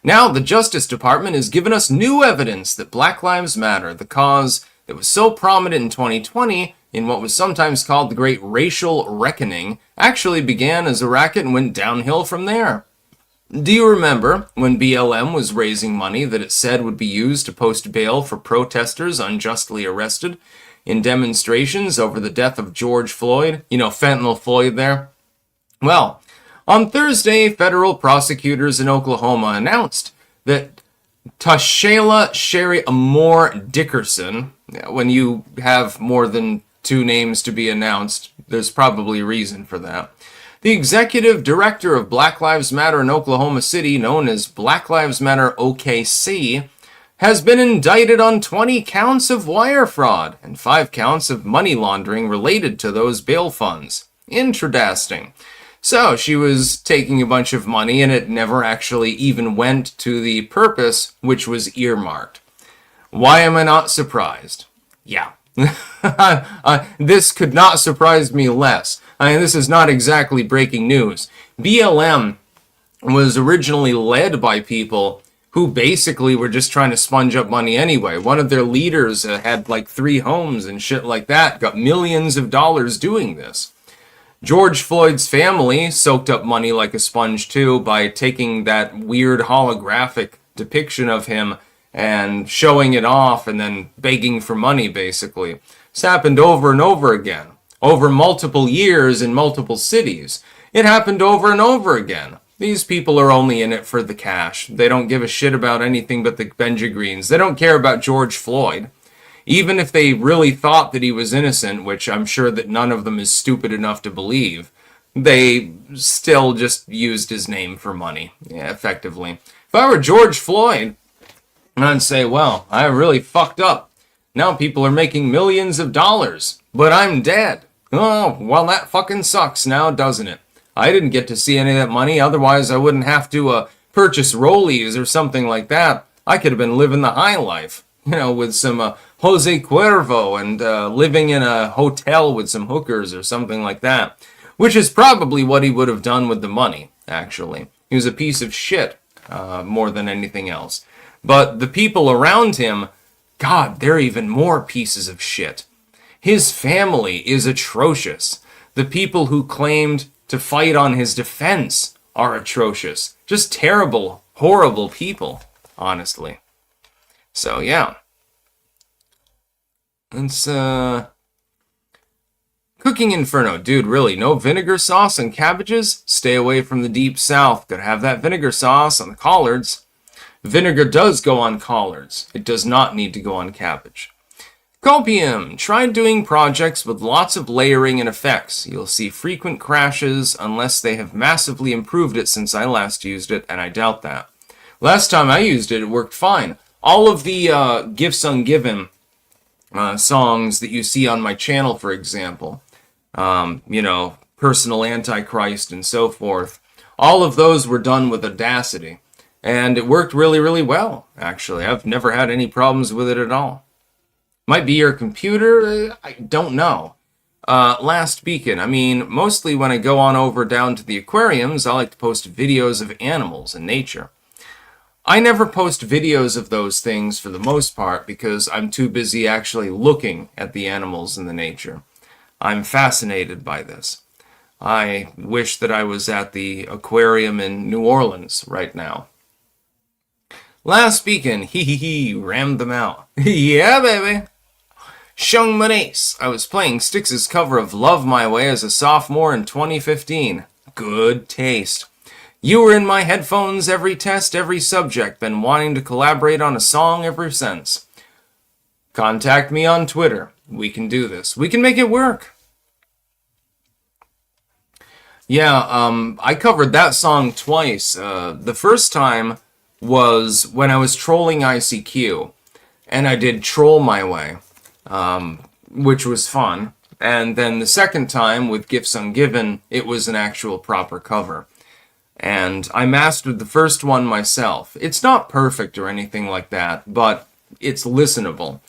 Now, the Justice Department has given us new evidence that Black Lives Matter, the cause that was so prominent in 2020 in what was sometimes called the Great Racial Reckoning, actually began as a racket and went downhill from there. Do you remember when BLM was raising money that it said would be used to post bail for protesters unjustly arrested in demonstrations over the death of George Floyd? Fentanyl Floyd there. Well, on Thursday, federal prosecutors in Oklahoma announced that Tashala Sherry Amore Dickerson, when you have more than two names to be announced, there's probably reason for that. The executive director of Black Lives Matter in Oklahoma City, known as Black Lives Matter OKC, has been indicted on 20 counts of wire fraud and 5 counts of money laundering related to those bail funds. Interesting. So she was taking a bunch of money and it never actually even went to the purpose which was earmarked. Why am I not surprised? Yeah. This could not surprise me less. This is not exactly breaking news. BLM was originally led by people who basically were just trying to sponge up money anyway. One of their leaders had like 3 homes and shit like that, got millions of dollars doing this. George Floyd's family soaked up money like a sponge too by taking that weird holographic depiction of him and showing it off and then begging for money, basically. This happened over and over again, over multiple years in multiple cities. It happened over and over again. These people are only in it for the cash. They don't give a shit about anything but the Benja Greens. They don't care about George Floyd. Even if they really thought that he was innocent, which I'm sure that none of them is stupid enough to believe, they still just used his name for money, effectively. If I were George Floyd, I'd say, well, I really fucked up. Now people are making millions of dollars, but I'm dead. Oh, well, that fucking sucks now, doesn't it? I didn't get to see any of that money, otherwise I wouldn't have to purchase rollies or something like that. I could have been living the high life, with some Jose Cuervo and living in a hotel with some hookers or something like that, which is probably what he would have done with the money, actually. He was a piece of shit, more than anything else. But the people around him, God, they're even more pieces of shit. His family is atrocious. The people who claimed to fight on his defense are atrocious. Just terrible, horrible people, honestly. So, yeah. It's, Cooking Inferno. Dude, really, no vinegar sauce on cabbages? Stay away from the deep south. Gotta have that vinegar sauce on the collards. Vinegar does go on collards. It does not need to go on cabbage. Copium. Try doing projects with lots of layering and effects. You'll see frequent crashes unless they have massively improved it since I last used it, and I doubt that. Last time I used it, it worked fine. All of the Gifts Ungiven songs that you see on my channel, for example, Personal Antichrist and so forth, all of those were done with Audacity. And it worked really, really well, actually. I've never had any problems with it at all. Might be your computer, I don't know. Last beacon. I mean, mostly when I go on over down to the aquariums, I like to post videos of animals and nature. I never post videos of those things for the most part because I'm too busy actually looking at the animals and the nature. I'm fascinated by this. I wish that I was at the aquarium in New Orleans right now. Last beacon, rammed them out. Yeah, baby. Shung Macys. I was playing Styx's cover of Love My Way as a sophomore in 2015. Good taste. You were in my headphones every test, every subject. Been wanting to collaborate on a song ever since. Contact me on Twitter. We can do this. We can make it work. Yeah, I covered that song twice. The first time was when I was trolling ICQ, and I did Troll My Way, which was fun. And then the second time with Gifts Ungiven, it was an actual proper cover. And I mastered the first one myself. It's not perfect or anything like that, but it's listenable.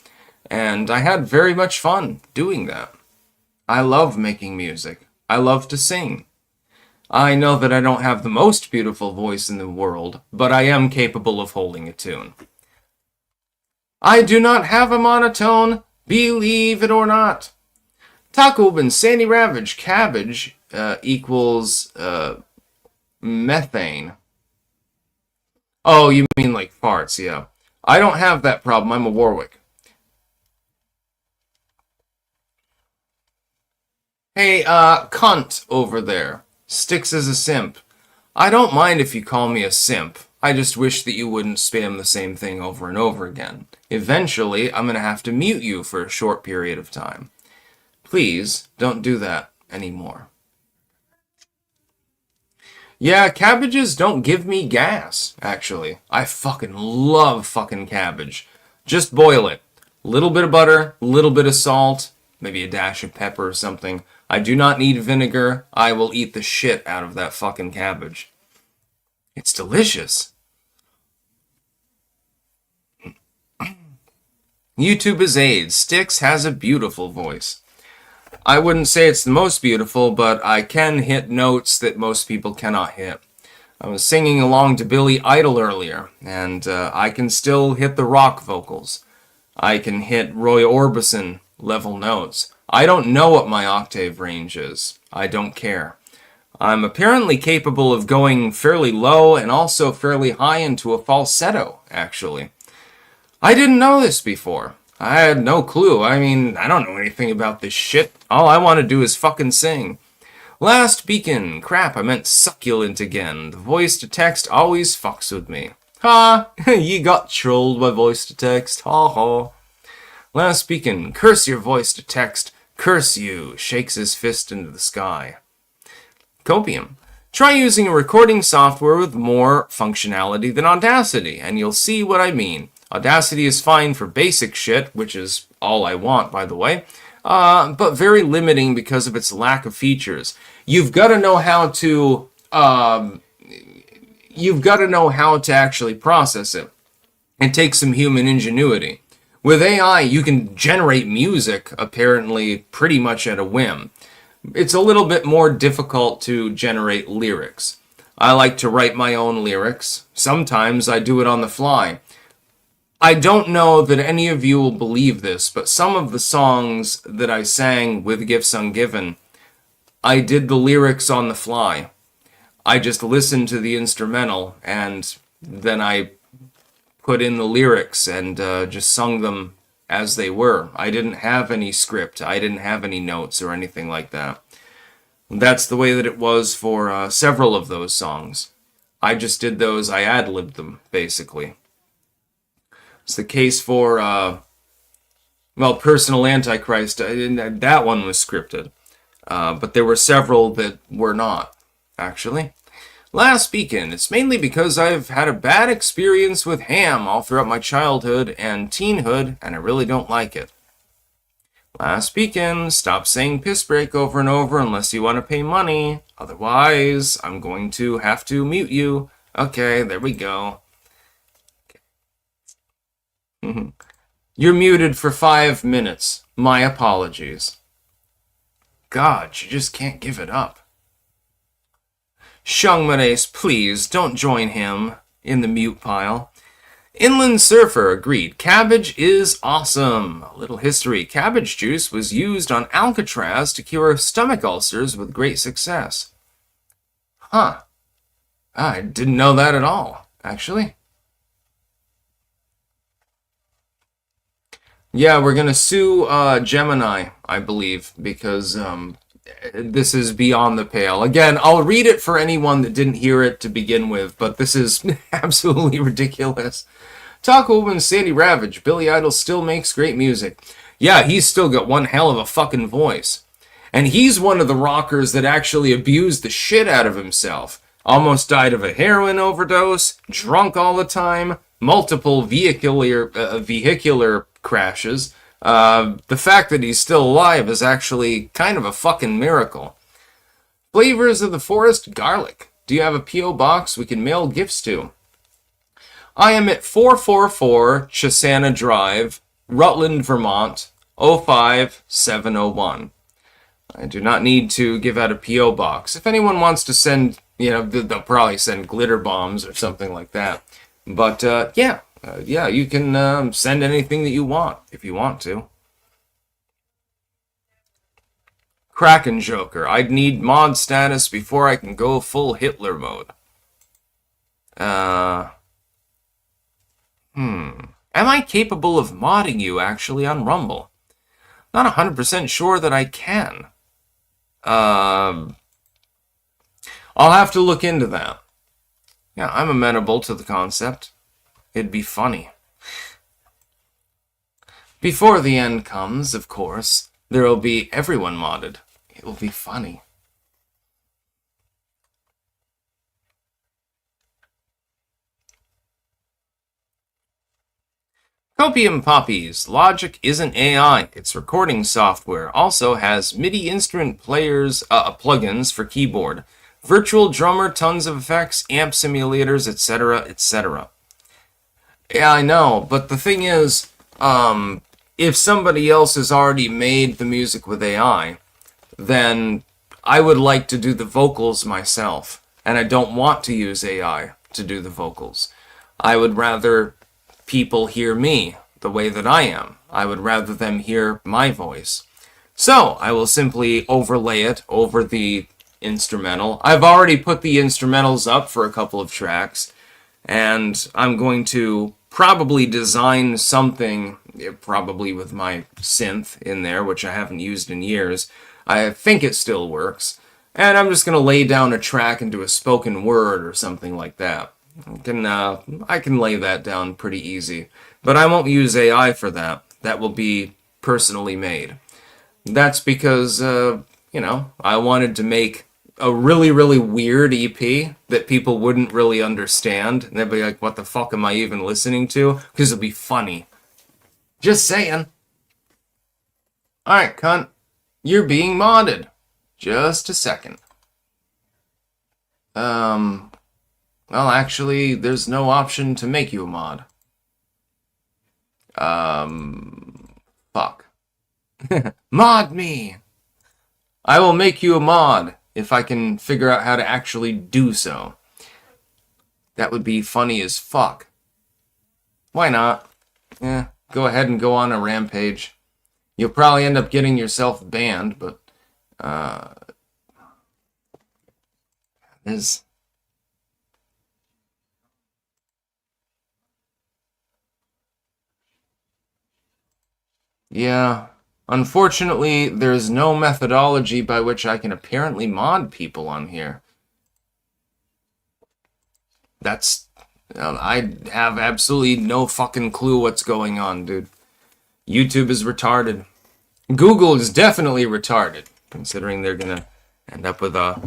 And I had very much fun doing that. I love making music. I love to sing. I know that I don't have the most beautiful voice in the world, but I am capable of holding a tune. I do not have a monotone, believe it or not. Taco and Sandy Ravage cabbage equals methane. Oh, you mean like farts, yeah. I don't have that problem, I'm a Warwick. Hey, cunt over there. Styx as a simp. I don't mind if you call me a simp. I just wish that you wouldn't spam the same thing over and over again. Eventually, I'm going to have to mute you for a short period of time. Please, don't do that anymore. Yeah, cabbages don't give me gas, actually. I fucking love fucking cabbage. Just boil it. Little bit of butter, little bit of salt, maybe a dash of pepper or something. I do not need vinegar. I will eat the shit out of that fucking cabbage. It's delicious. YouTube is AIDS. Styx has a beautiful voice. I wouldn't say it's the most beautiful, but I can hit notes that most people cannot hit. I was singing along to Billy Idol earlier, and I can still hit the rock vocals. I can hit Roy Orbison level notes. I don't know what my octave range is. I don't care. I'm apparently capable of going fairly low and also fairly high into a falsetto, actually. I didn't know this before. I had no clue. I mean, I don't know anything about this shit. All I want to do is fucking sing. Last beacon. Crap, I meant succulent again. The voice to text always fucks with me. Ha! You got trolled by voice to text. Ha ha. Last beacon. Curse your voice to text. Curse you. Shakes his fist into the sky. Copium. Try using a recording software with more functionality than Audacity, and you'll see what I mean. Audacity is fine for basic shit, which is all I want, by the way, but very limiting because of its lack of features. You've got to know how to, actually process it. It takes some human ingenuity. With AI, you can generate music, apparently, pretty much at a whim. It's a little bit more difficult to generate lyrics. I like to write my own lyrics. Sometimes I do it on the fly. I don't know that any of you will believe this, but some of the songs that I sang with Gifts Ungiven, I did the lyrics on the fly. I just listened to the instrumental, and then I put in the lyrics and just sung them as they were. I didn't have any script. I didn't have any notes or anything like that. That's the way that it was for several of those songs. I just did those, I ad-libbed them, basically. It's the case for, Personal Antichrist. That one was scripted. But there were several that were not, actually. Last beacon. It's mainly because I've had a bad experience with ham all throughout my childhood and teenhood, and I really don't like it. Last beacon. Stop saying piss break over and over unless you want to pay money. Otherwise, I'm going to have to mute you. Okay, there we go. You're muted for 5 minutes. My apologies. God, she just can't give it up. Macys, please, don't join him in the mute pile. Inland Surfer agreed. Cabbage is awesome. A little history. Cabbage juice was used on Alcatraz to cure stomach ulcers with great success. Huh. I didn't know that at all, actually. Yeah, we're gonna sue Gemini, I believe, because this is beyond the pale. Again, I'll read it for anyone that didn't hear it to begin with, but this is absolutely ridiculous. Taco Woman Sandy Ravage. Billy Idol still makes great music. Yeah, he's still got one hell of a fucking voice. And he's one of the rockers that actually abused the shit out of himself. Almost died of a heroin overdose, drunk all the time, multiple vehicular crashes. The fact that he's still alive is actually kind of a fucking miracle. Flavors of the Forest Garlic. Do you have a P.O. box we can mail gifts to? I am at 444 Chasana Drive, Rutland, Vermont, 05701. I do not need to give out a P.O. box. If anyone wants to send, they'll probably send glitter bombs or something like that. But, yeah, you can send anything that you want, if you want to. Kraken Joker. I'd need mod status before I can go full Hitler mode. Am I capable of modding you, actually, on Rumble? Not 100% sure that I can. I'll have to look into that. Yeah, I'm amenable to the concept. It'd be funny. Before the end comes, of course, there will be everyone modded. It will be funny. Copium Poppies. Logic isn't AI. It's recording software. Also has MIDI instrument players, plugins for keyboard. Virtual drummer, tons of effects, amp simulators, etc., etc. Yeah, I know, but the thing is, if somebody else has already made the music with AI, then I would like to do the vocals myself, and I don't want to use AI to do the vocals. I would rather people hear me the way that I am. I would rather them hear my voice. So I will simply overlay it over the instrumental. I've already put the instrumentals up for a couple of tracks, and I'm going to probably design something, probably with my synth in there, which I haven't used in years. I think it still works. And I'm just going to lay down a track into a spoken word or something like that. I can lay that down pretty easy. But I won't use AI for that. That will be personally made. That's because, I wanted to make a really, really weird EP that people wouldn't really understand. And they'd be like, what the fuck am I even listening to? Because it'll be funny. Just saying. Alright, cunt. You're being modded. Just a second. Well, actually, there's no option to make you a mod. Fuck. Mod me! I will make you a mod if I can figure out how to actually do so. That would be funny as fuck. Why not? Go ahead and go on a rampage. You'll probably end up getting yourself banned, but, there's... Yeah, unfortunately, there's no methodology by which I can apparently mod people on here. I have absolutely no fucking clue what's going on, dude. YouTube is retarded. Google is definitely retarded, considering they're gonna end up with a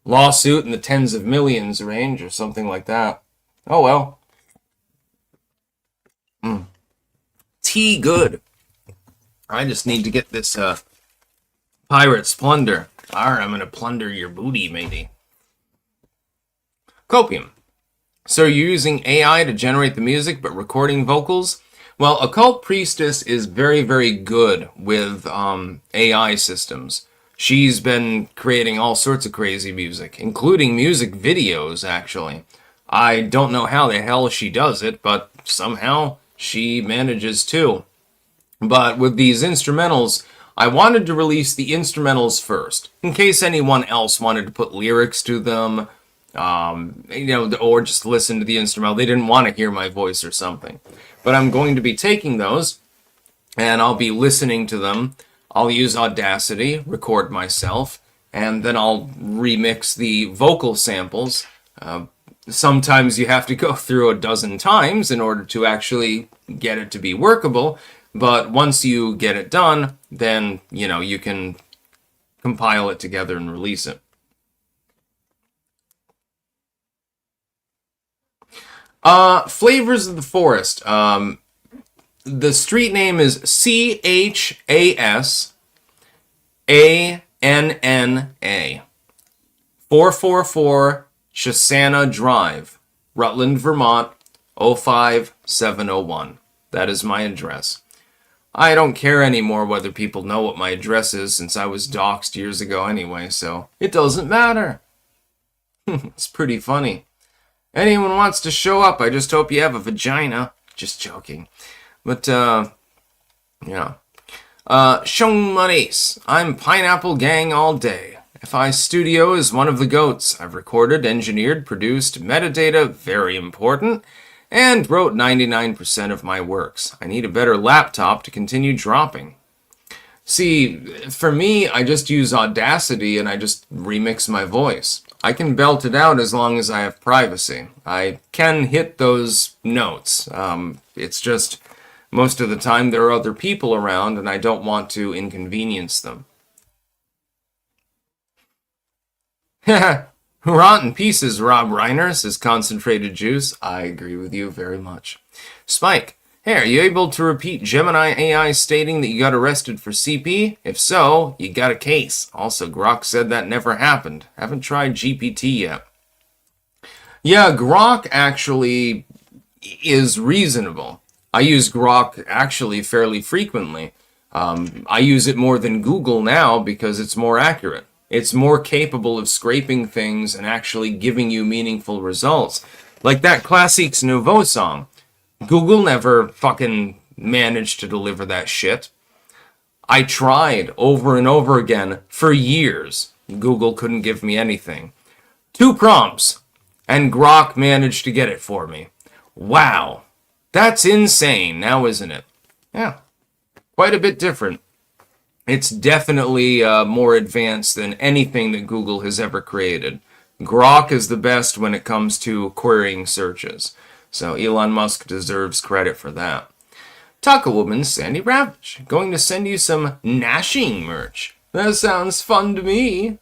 lawsuit in the tens of millions range or something like that. Oh well. Tea good. I just need to get this pirate's plunder. Alright, I'm gonna plunder your booty, matey. Copium. So you're using AI to generate the music, but recording vocals? Well, Occult Priestess is very, very good with AI systems. She's been creating all sorts of crazy music, including music videos, actually. I don't know how the hell she does it, but somehow she manages to. But with these instrumentals, I wanted to release the instrumentals first, in case anyone else wanted to put lyrics to them, or just listen to the instrumental. They didn't want to hear my voice or something. But I'm going to be taking those, and I'll be listening to them. I'll use Audacity, record myself, and then I'll remix the vocal samples. Sometimes you have to go through a dozen times in order to actually get it to be workable. But once you get it done, then, you can compile it together and release it. Flavors of the Forest. The street name is CHASANNA. 444 Chasana Drive, Rutland, Vermont, 05701. That is my address. I don't care anymore whether people know what my address is, since I was doxxed years ago anyway, so it doesn't matter. It's pretty funny. Anyone wants to show up, I just hope you have a vagina. Just joking. But, yeah. Sean Macys. I'm Pineapple Gang all day. FI Studio is one of the goats. I've recorded, engineered, produced, metadata, very important, and wrote 99% of my works. I need a better laptop to continue dropping. See, for me, I just use Audacity and I just remix my voice. I can belt it out as long as I have privacy. I can hit those notes. It's just, most of the time there are other people around and I don't want to inconvenience them. Rotten pieces, Rob Reiner, says Concentrated Juice. I agree with you very much. Spike, hey, are you able to repeat Gemini AI stating that you got arrested for CP? If so, you got a case. Also, Grok said that never happened. Haven't tried GPT yet. Yeah, Grok actually is reasonable. I use Grok actually fairly frequently. I use it more than Google now because it's more accurate. It's more capable of scraping things and actually giving you meaningful results. Like that Classiques Nouveau song. Google never fucking managed to deliver that shit. I tried over and over again for years. Google couldn't give me anything. 2 prompts, and Grok managed to get it for me. Wow. That's insane now, isn't it? Yeah. Quite a bit different. It's definitely more advanced than anything that Google has ever created. Grok is the best when it comes to querying searches. So Elon Musk deserves credit for that. Taco Woman Sandy Ravage, going to send you some gnashing merch. That sounds fun to me.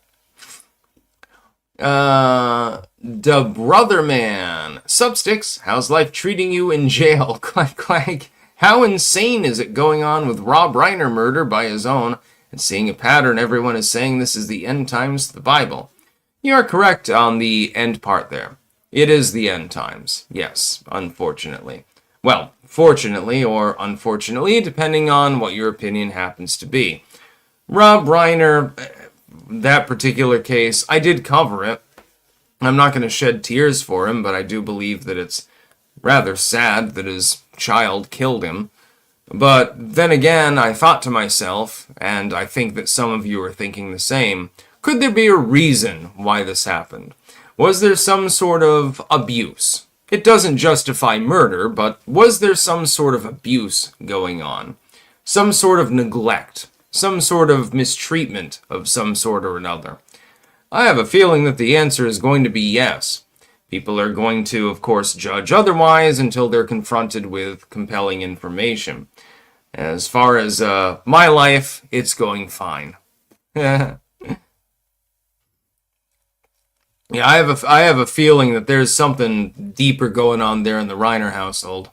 The Brother Man. Substicks, how's life treating you in jail? Clank, clank. How insane is it going on with Rob Reiner murder by his own and seeing a pattern? Everyone is saying this is the end times, the Bible. You are correct on the end part there. It is the end times. Yes, unfortunately. Well, fortunately or unfortunately, depending on what your opinion happens to be. Rob Reiner, that particular case, I did cover it. I'm not going to shed tears for him, but I do believe that it's rather sad that his child killed him. But then again, I thought to myself, and I think that some of you are thinking the same, could there be a reason why this happened? Was there some sort of abuse? It doesn't justify murder, but was there some sort of abuse going on? Some sort of neglect? Some sort of mistreatment of some sort or another? I have a feeling that the answer is going to be yes. People are going to, of course, judge otherwise until they're confronted with compelling information. As far as my life, it's going fine. Yeah, I have a feeling that there's something deeper going on there in the Reiner household.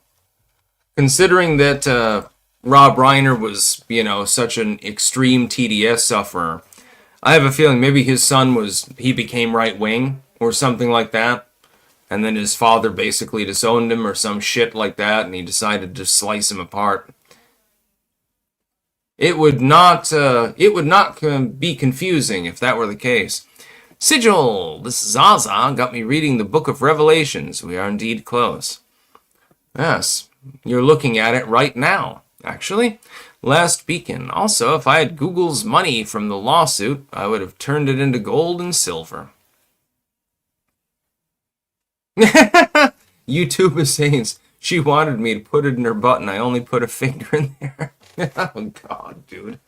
Considering that Rob Reiner was, such an extreme TDS sufferer, I have a feeling maybe his son he became right-wing or something like that. And then his father basically disowned him or some shit like that, and he decided to slice him apart. It would not be confusing if that were the case. Sigil, this Zaza got me reading the Book of Revelations. We are indeed close. Yes, you're looking at it right now, actually. Last beacon. Also, if I had Google's money from the lawsuit, I would have turned it into gold and silver. YouTube is saying she wanted me to put it in her butt and I only put a finger in there. Oh, God, dude.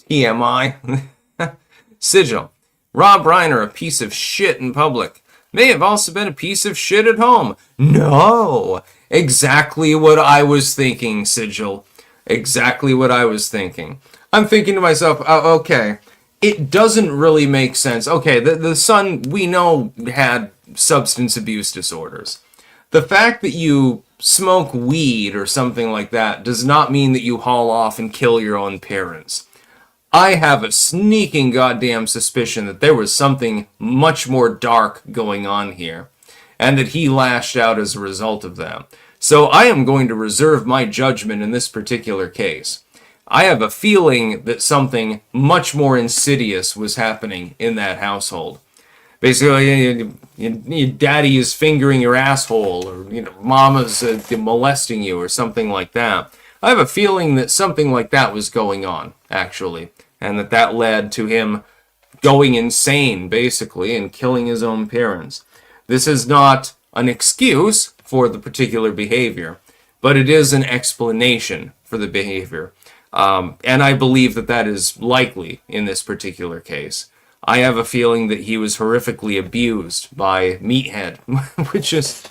TMI. Sigil. Rob Reiner, a piece of shit in public. May have also been a piece of shit at home. No! Exactly what I was thinking, Sigil. Exactly what I was thinking. I'm thinking to myself, okay, it doesn't really make sense. Okay, the son, we know, had substance abuse disorders. The fact that you smoke weed or something like that does not mean that you haul off and kill your own parents. I have a sneaking goddamn suspicion that there was something much more dark going on here, and that he lashed out as a result of that. So I am going to reserve my judgment in this particular case. I have a feeling that something much more insidious was happening in that household. Basically, your daddy is fingering your asshole, or mama's molesting you, or something like that. I have a feeling that something like that was going on, actually, and that led to him going insane, basically, and killing his own parents. This is not an excuse for the particular behavior, but it is an explanation for the behavior. And I believe that is likely in this particular case. I have a feeling that he was horrifically abused by Meathead, which is...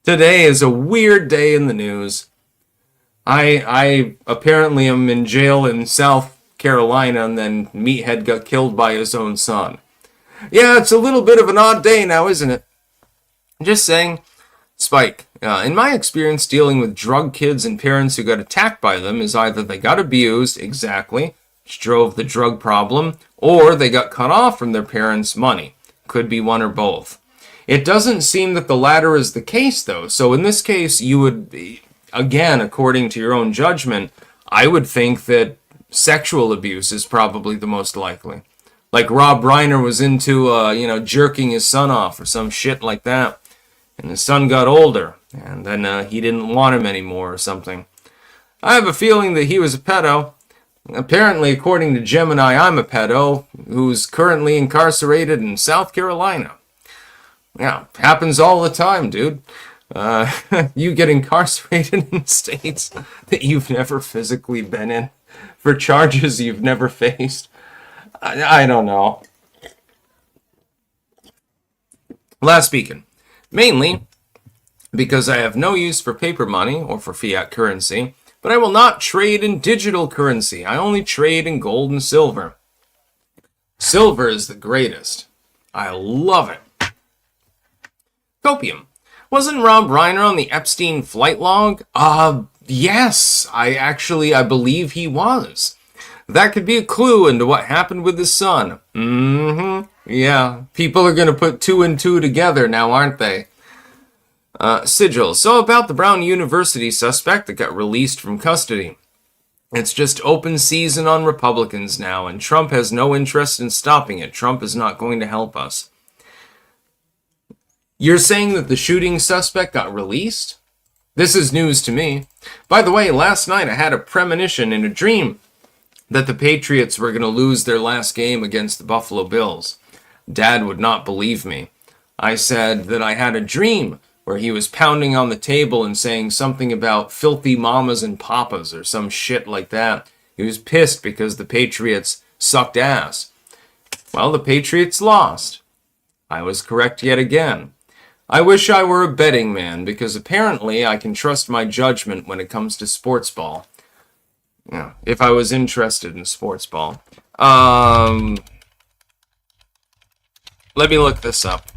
Today is a weird day in the news. I apparently am in jail in South Carolina, and then Meathead got killed by his own son. Yeah, it's a little bit of an odd day now, isn't it? Just saying. Spike, in my experience dealing with drug kids and parents who got attacked by them is either they got abused, exactly, which drove the drug problem, or they got cut off from their parents' money. Could be one or both. It doesn't seem that the latter is the case, though. So in this case, you would, again, according to your own judgment, I would think that sexual abuse is probably the most likely. Like Rob Reiner was into, jerking his son off or some shit like that. And his son got older, and then he didn't want him anymore or something. I have a feeling that he was a pedo. Apparently, according to Gemini, I'm a pedo who's currently incarcerated in South Carolina. Yeah, happens all the time, dude. You get incarcerated in states that you've never physically been in for charges you've never faced. I don't know. Last beacon. Mainly because I have no use for paper money or for fiat currency, but I will not trade in digital currency. I only trade in gold and silver. Silver is the greatest. I love it. Copium. Wasn't Rob Reiner on the Epstein flight log? Yes. I believe he was. That could be a clue into what happened with his son. Yeah, people are going to put 2 and 2 together now, aren't they? Sigil. So about the Brown University suspect that got released from custody. It's just open season on Republicans now, and Trump has no interest in stopping it. Trump is not going to help us. You're saying that the shooting suspect got released? This is news to me. By the way, last night I had a premonition in a dream that the Patriots were going to lose their last game against the Buffalo Bills. Dad would not believe me. I said that I had a dream where he was pounding on the table and saying something about filthy mamas and papas or some shit like that. He was pissed because the Patriots sucked ass. Well, the Patriots lost. I was correct yet again. I wish I were a betting man, because apparently I can trust my judgment when it comes to sports ball. Yeah, if I was interested in sports ball. Let me look this up.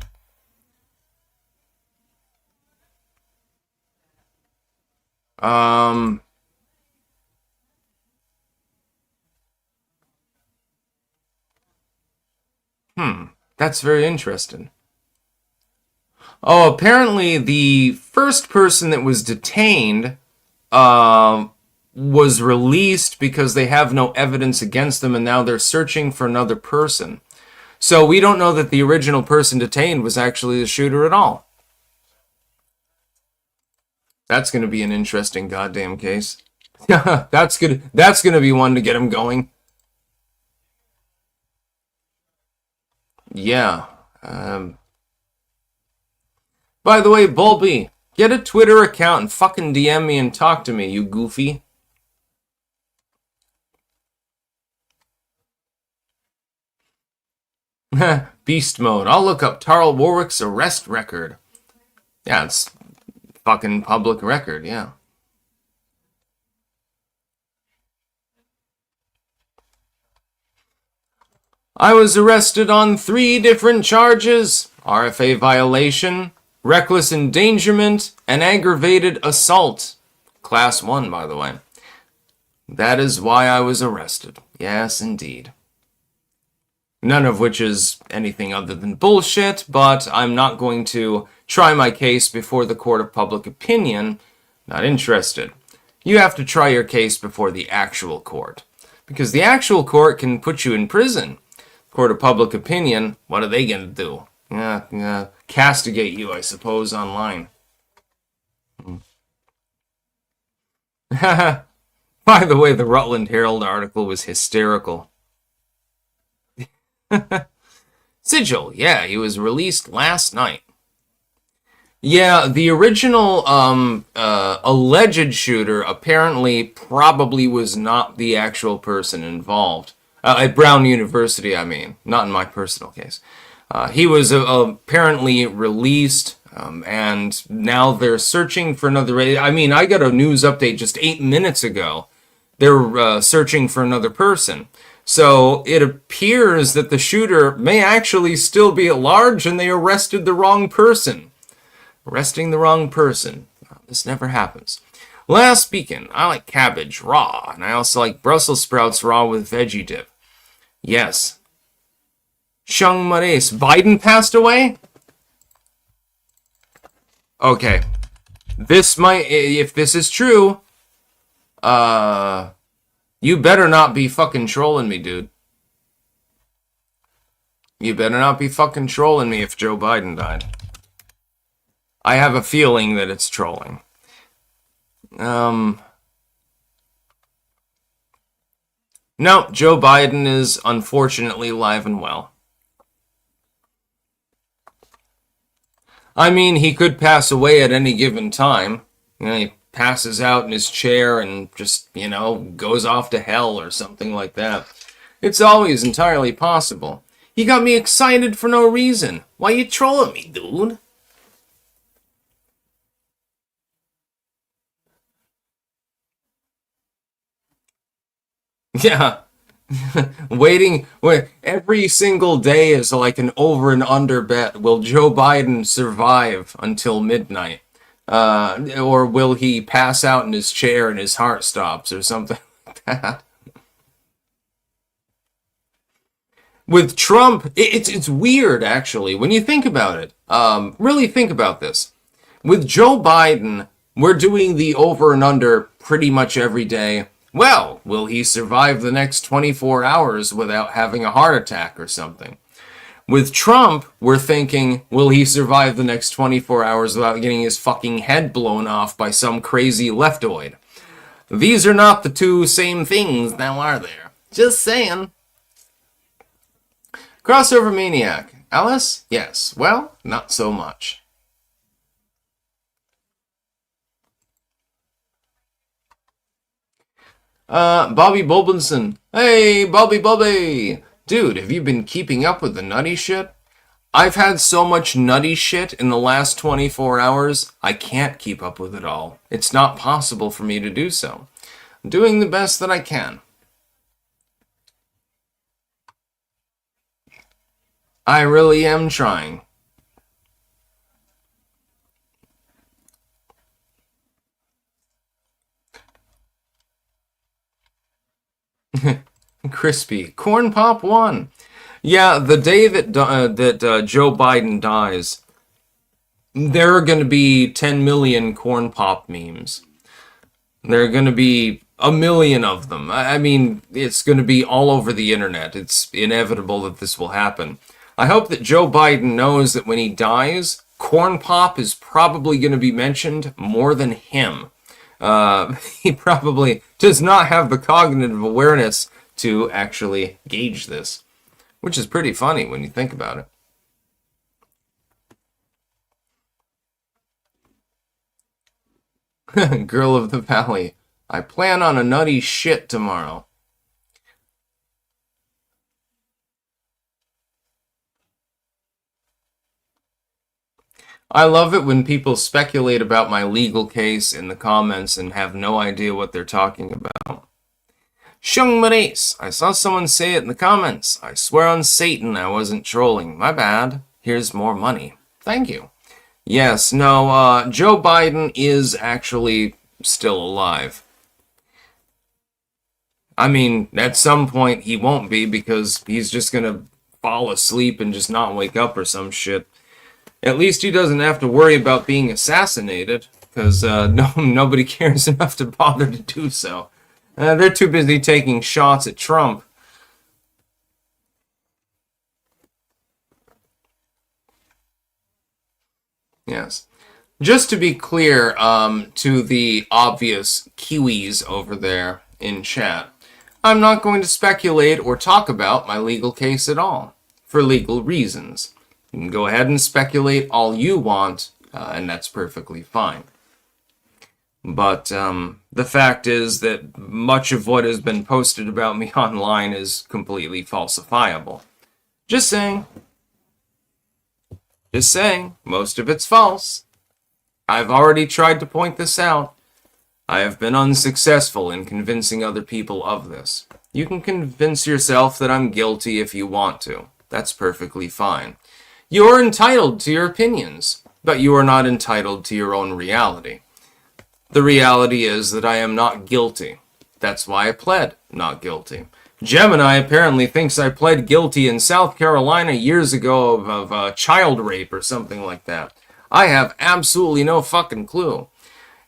That's very interesting. Oh, apparently the first person that was detained was released because they have no evidence against them, and now they're searching for another person. So we don't know that the original person detained was actually the shooter at all. That's going to be an interesting goddamn case. that's gonna be one to get him going. Yeah. By the way, Bulby, get a Twitter account and fucking DM me and talk to me, you goofy. Beast mode. I'll look up Tarl Warwick's arrest record. Yeah, it's fucking public record, yeah. I was arrested on 3 different charges: RFA violation, reckless endangerment, and aggravated assault. Class 1, by the way. That is why I was arrested. Yes, indeed. None of which is anything other than bullshit, but I'm not going to try my case before the court of public opinion. Not interested. You have to try your case before the actual court, because the actual court can put you in prison. Court of public opinion, what are they going to do? Castigate you, I suppose, online. By the way, the Rutland Herald article was hysterical. Sigil, yeah, he was released last night. Yeah, the original alleged shooter apparently probably was not the actual person involved. At Brown University, I mean, not in my personal case. He was apparently released, and now they're searching for another... I mean, I got a news update just 8 minutes ago. They're searching for another person. So it appears that the shooter may actually still be at large, and they arrested the wrong person. Arresting the wrong person. This never happens. Last speaking, I like cabbage raw, and I also like Brussels sprouts raw with veggie dip. Yes. Shung Mares. Biden passed away? Okay. This might, if this is true, you better not be fucking trolling me, dude. You better not be fucking trolling me if Joe Biden died. I have a feeling that it's trolling. No, Joe Biden is unfortunately alive and well. I mean, he could pass away at any given time. You know, he passes out in his chair and just, you know, goes off to hell or something like that. It's always entirely possible. You got me excited for no reason. Why you trolling me, dude? Yeah. Waiting, every single day is like an over and under bet. Will Joe Biden survive until midnight? Or will he pass out in his chair and his heart stops or something like that? With Trump, it's weird, actually, when you think about it. Really think about this. With Joe Biden, we're doing the over and under pretty much every day. Well, will he survive the next 24 hours without having a heart attack or something? With Trump, we're thinking, will he survive the next 24 hours without getting his fucking head blown off by some crazy leftoid? These are not the two same things, now are there? Just saying. Crossover Maniac. Alice? Yes. Well, not so much. Bobby Bulbinson. Hey, Bobby! Dude, have you been keeping up with the nutty shit? I've had so much nutty shit in the last 24 hours, I can't keep up with it all. It's not possible for me to do so. I'm doing the best that I can. I really am trying. Crispy. Corn Pop 1. Yeah, the day that Joe Biden dies, there are going to be 10 million Corn Pop memes. There are going to be a million of them. I mean, it's going to be all over the internet. It's inevitable that this will happen. I hope that Joe Biden knows that when he dies, Corn Pop is probably going to be mentioned more than him. He probably does not have the cognitive awareness to actually gauge this, which is pretty funny when you think about it. Girl of the Valley. I plan on a nutty shit tomorrow. I love it when people speculate about my legal case in the comments and have no idea what they're talking about. Shung Macys. I saw someone say it in the comments. I swear on Satan I wasn't trolling. My bad. Here's more money. Thank you. Yes, no, Joe Biden is actually still alive. I mean, at some point he won't be because he's just gonna fall asleep and just not wake up or some shit. At least he doesn't have to worry about being assassinated because nobody cares enough to bother to do so. They're too busy taking shots at Trump. Yes. Just to be clear to the obvious Kiwis over there in chat, I'm not going to speculate or talk about my legal case at all, for legal reasons. You can go ahead and speculate all you want, and that's perfectly fine. But the fact is that much of what has been posted about me online is completely falsifiable. Just saying. Just saying, most of it's false. I've already tried to point this out. I have been unsuccessful in convincing other people of this. You can convince yourself that I'm guilty if you want to. That's perfectly fine. You are entitled to your opinions, but you are not entitled to your own reality. The reality is that I am not guilty. That's why I pled not guilty. Gemini apparently thinks I pled guilty in South Carolina years ago of child rape or something like that. I have absolutely no fucking clue.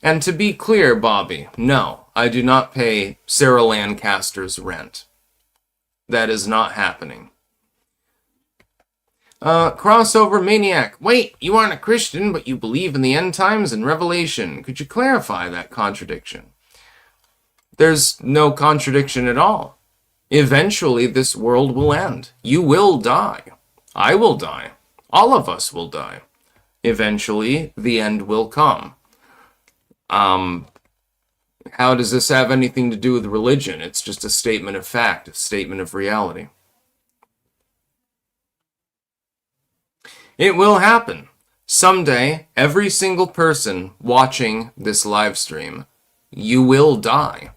And to be clear, Bobby, no, I do not pay Sarah Lancaster's rent. That is not happening. Crossover Maniac. Wait, you aren't a Christian, but you believe in the end times and Revelation. Could you clarify that contradiction? There's no contradiction at all. Eventually, this world will end. You will die. I will die. All of us will die. Eventually, the end will come. How does this have anything to do with religion? It's just a statement of fact, a statement of reality. It will happen. Someday, every single person watching this live stream, you will die.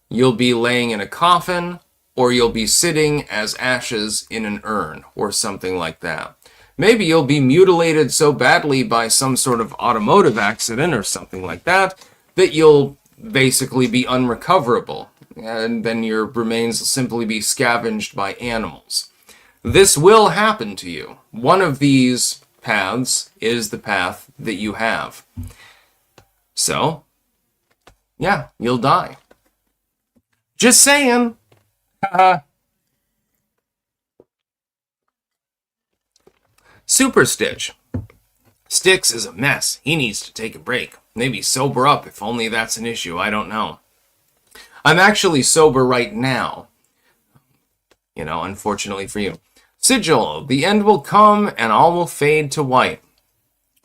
You'll be laying in a coffin, or you'll be sitting as ashes in an urn, or something like that. Maybe you'll be mutilated so badly by some sort of automotive accident or something like that, that you'll basically be unrecoverable, and then your remains will simply be scavenged by animals. This will happen to you. One of these paths is the path that you have. So, yeah, you'll die. Just saying. Super Stitch. Styx is a mess. He needs to take a break. Maybe sober up if only that's an issue. I don't know. I'm actually sober right now. You know, unfortunately for you. Sigil, the end will come and all will fade to white.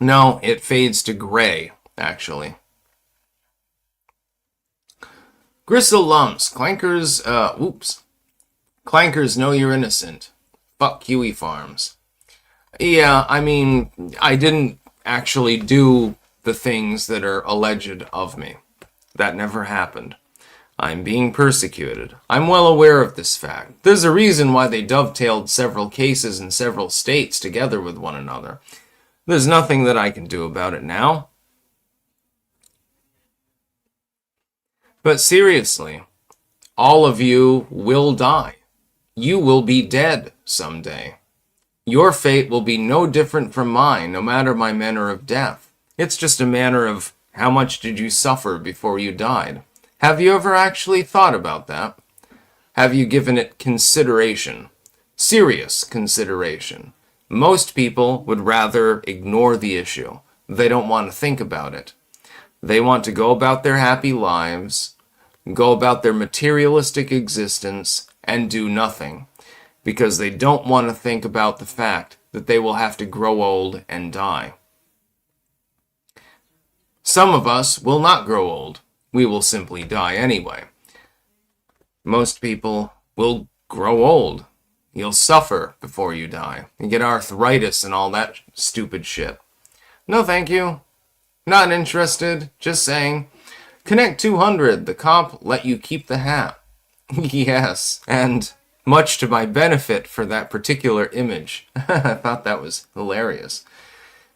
No, it fades to gray, actually. Gristle Lumps, Clankers know you're innocent. Fuck Kiwi Farms. Yeah, I mean, I didn't actually do the things that are alleged of me. That never happened. I'm being persecuted. I'm well aware of this fact. There's a reason why they dovetailed several cases in several states together with one another. There's nothing that I can do about it now. But seriously, all of you will die. You will be dead someday. Your fate will be no different from mine, no matter my manner of death. It's just a matter of How much did you suffer before you died? Have you ever actually thought about that? Have you given it consideration? Serious consideration. Most people would rather ignore the issue. They don't want to think about it. They want to go about their happy lives, go about their materialistic existence, and do nothing, because they don't want to think about the fact that they will have to grow old and die. Some of us will not grow old. We will simply die anyway. Most people will grow old. You'll suffer before you die. You get arthritis and all that stupid shit. No, thank you. Not interested. Just saying. Connect 200. The cop let you keep the hat. Yes, and much to my benefit for that particular image. I thought that was hilarious.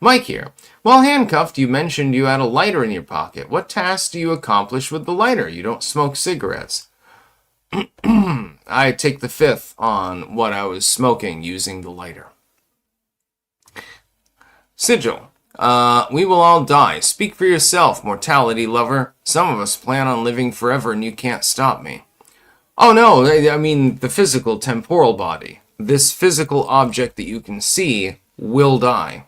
Mike here. While handcuffed, you mentioned you had a lighter in your pocket. What tasks do you accomplish with the lighter? You don't smoke cigarettes. I take the fifth on what I was smoking using the lighter. Sigil. We will all die. Speak for yourself, mortality lover. Some of us plan on living forever and you can't stop me. Oh no, I mean the physical temporal body. This physical object that you can see will die.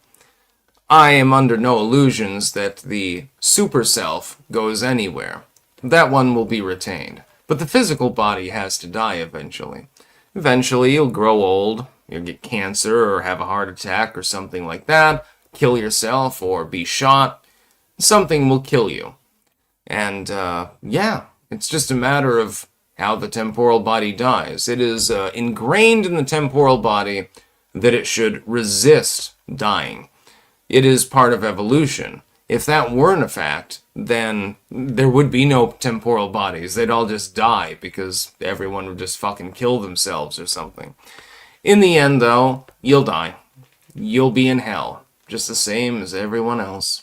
I am under no illusions that the super self goes anywhere. That one will be retained. But the physical body has to die eventually. Eventually you'll grow old, you'll get cancer or have a heart attack or something like that, kill yourself or be shot. Something will kill you. And yeah, it's just a matter of how the temporal body dies. It is ingrained in the temporal body that it should resist dying. It is part of evolution. If that weren't a fact, then there would be no temporal bodies. They'd all just die because everyone would just fucking kill themselves or something. In the end, though, you'll die. You'll be in hell, just the same as everyone else.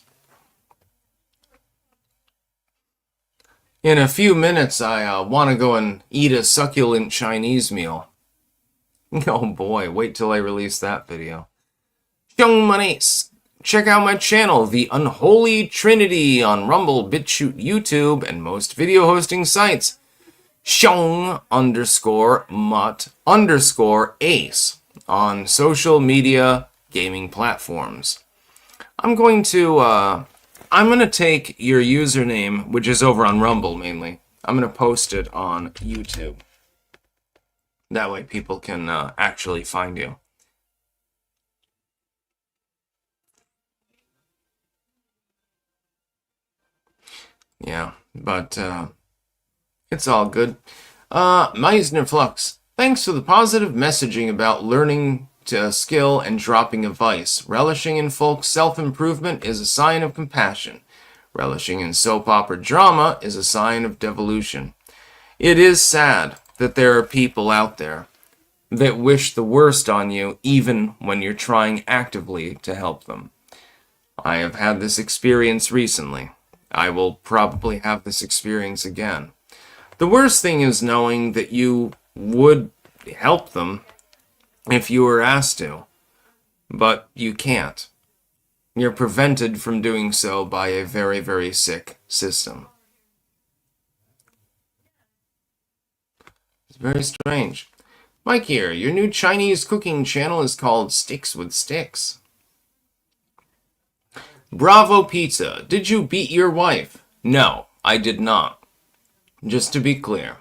In a few minutes, I want to go and eat a succulent Chinese meal. Oh boy, wait till I release that video. Macys. Check out my channel, The Unholy Trinity, on Rumble, BitChute, YouTube, and most video hosting sites. xiong_mut_ace on social media gaming platforms. I'm going to take your username, which is over on Rumble mainly. I'm going to post it on YouTube. That way people can actually find you. Yeah, but it's all good. Meisner Flux, thanks for the positive messaging about learning to skill and dropping a vice. Relishing in folk self-improvement is a sign of compassion. Relishing in soap opera drama is a sign of devolution. It is sad that there are people out there that wish the worst on you even when you're trying actively to help them. I have had this experience recently. I will probably have this experience again. The worst thing is knowing that you would help them if you were asked to, but you can't. You're prevented from doing so by a very, very sick system. It's very strange. Mike here, your new Chinese cooking channel is called Sticks with Sticks. Bravo Pizza, did you beat your wife? No, I did not. Just to be clear.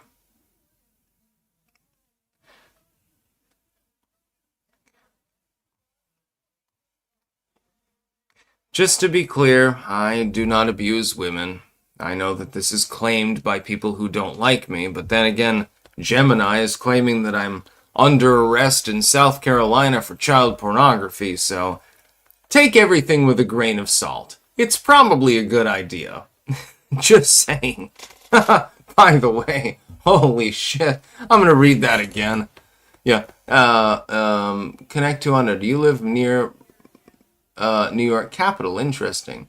Just to be clear, I do not abuse women. I know that this is claimed by people who don't like me, but then again, Gemini is claiming that I'm under arrest in South Carolina for child pornography, so take everything with a grain of salt. It's probably a good idea. Just saying. By the way, holy shit. I'm gonna read that again. Yeah. Connect 200. Do you live near New York Capital? Interesting.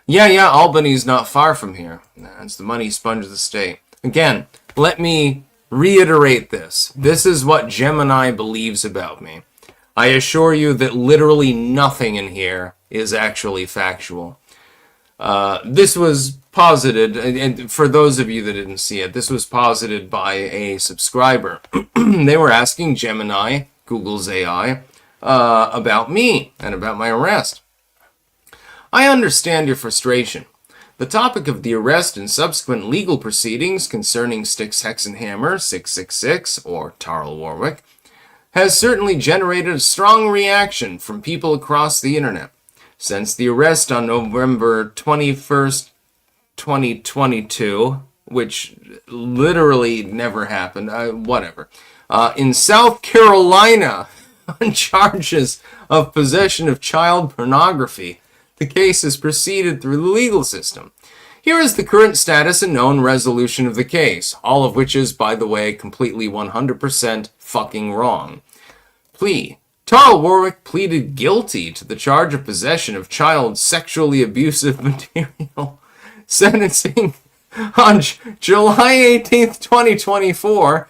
Yeah, Albany's not far from here. It's the money sponge of the state. Again, let me reiterate this. This is what Gemini believes about me. I assure you that literally nothing in here is actually factual. This was posited, and for those of you that didn't see it, this was posited by a subscriber. They were asking Gemini, Google's AI, about me and about my arrest. I understand your frustration. The topic of the arrest and subsequent legal proceedings concerning Styx Hexenhammer 666, or Tarl Warwick, has certainly generated a strong reaction from people across the internet. Since the arrest on November 21st, 2022, which literally never happened, whatever, in South Carolina on charges of possession of child pornography, the case has proceeded through the legal system. Here is the current status and known resolution of the case, all of which is, by the way, completely 100% fucking wrong. Plea. Tarl Warwick pleaded guilty to the charge of possession of child sexually abusive material. Sentencing on July 18th, 2024,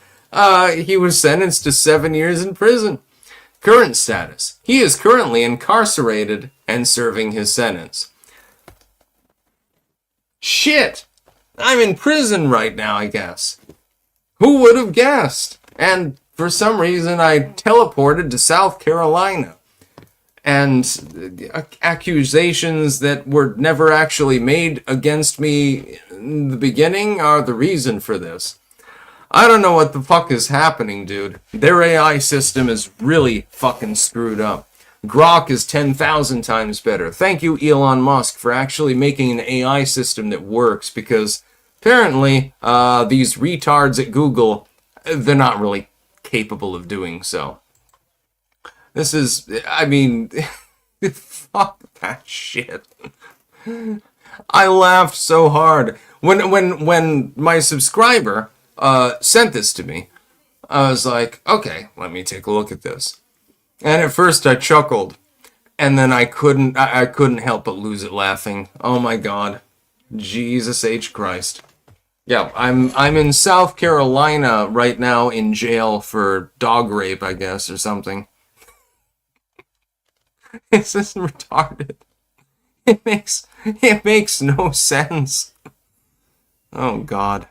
he was sentenced to 7 years in prison. Current status. He is currently incarcerated and serving his sentence. Shit! I'm in prison right now, I guess. Who would have guessed? And for some reason, I teleported to South Carolina. And accusations that were never actually made against me in the beginning are the reason for this. I don't know what the fuck is happening, dude. Their AI system is really fucking screwed up. Grok is 10,000 times better. Thank you, Elon Musk, for actually making an AI system that works, because apparently these retards at Google, they're not really capable of doing so. This is, I mean, fuck that shit. I laughed so hard. When my subscriber sent this to me, I was like, okay, let me take a look at this. And at first I chuckled, and then I couldn't help but lose it laughing. Oh my god. Jesus H. Christ. Yeah, I'm in South Carolina right now in jail for dog rape, I guess, or something. This is retarded. It makes no sense. Oh god.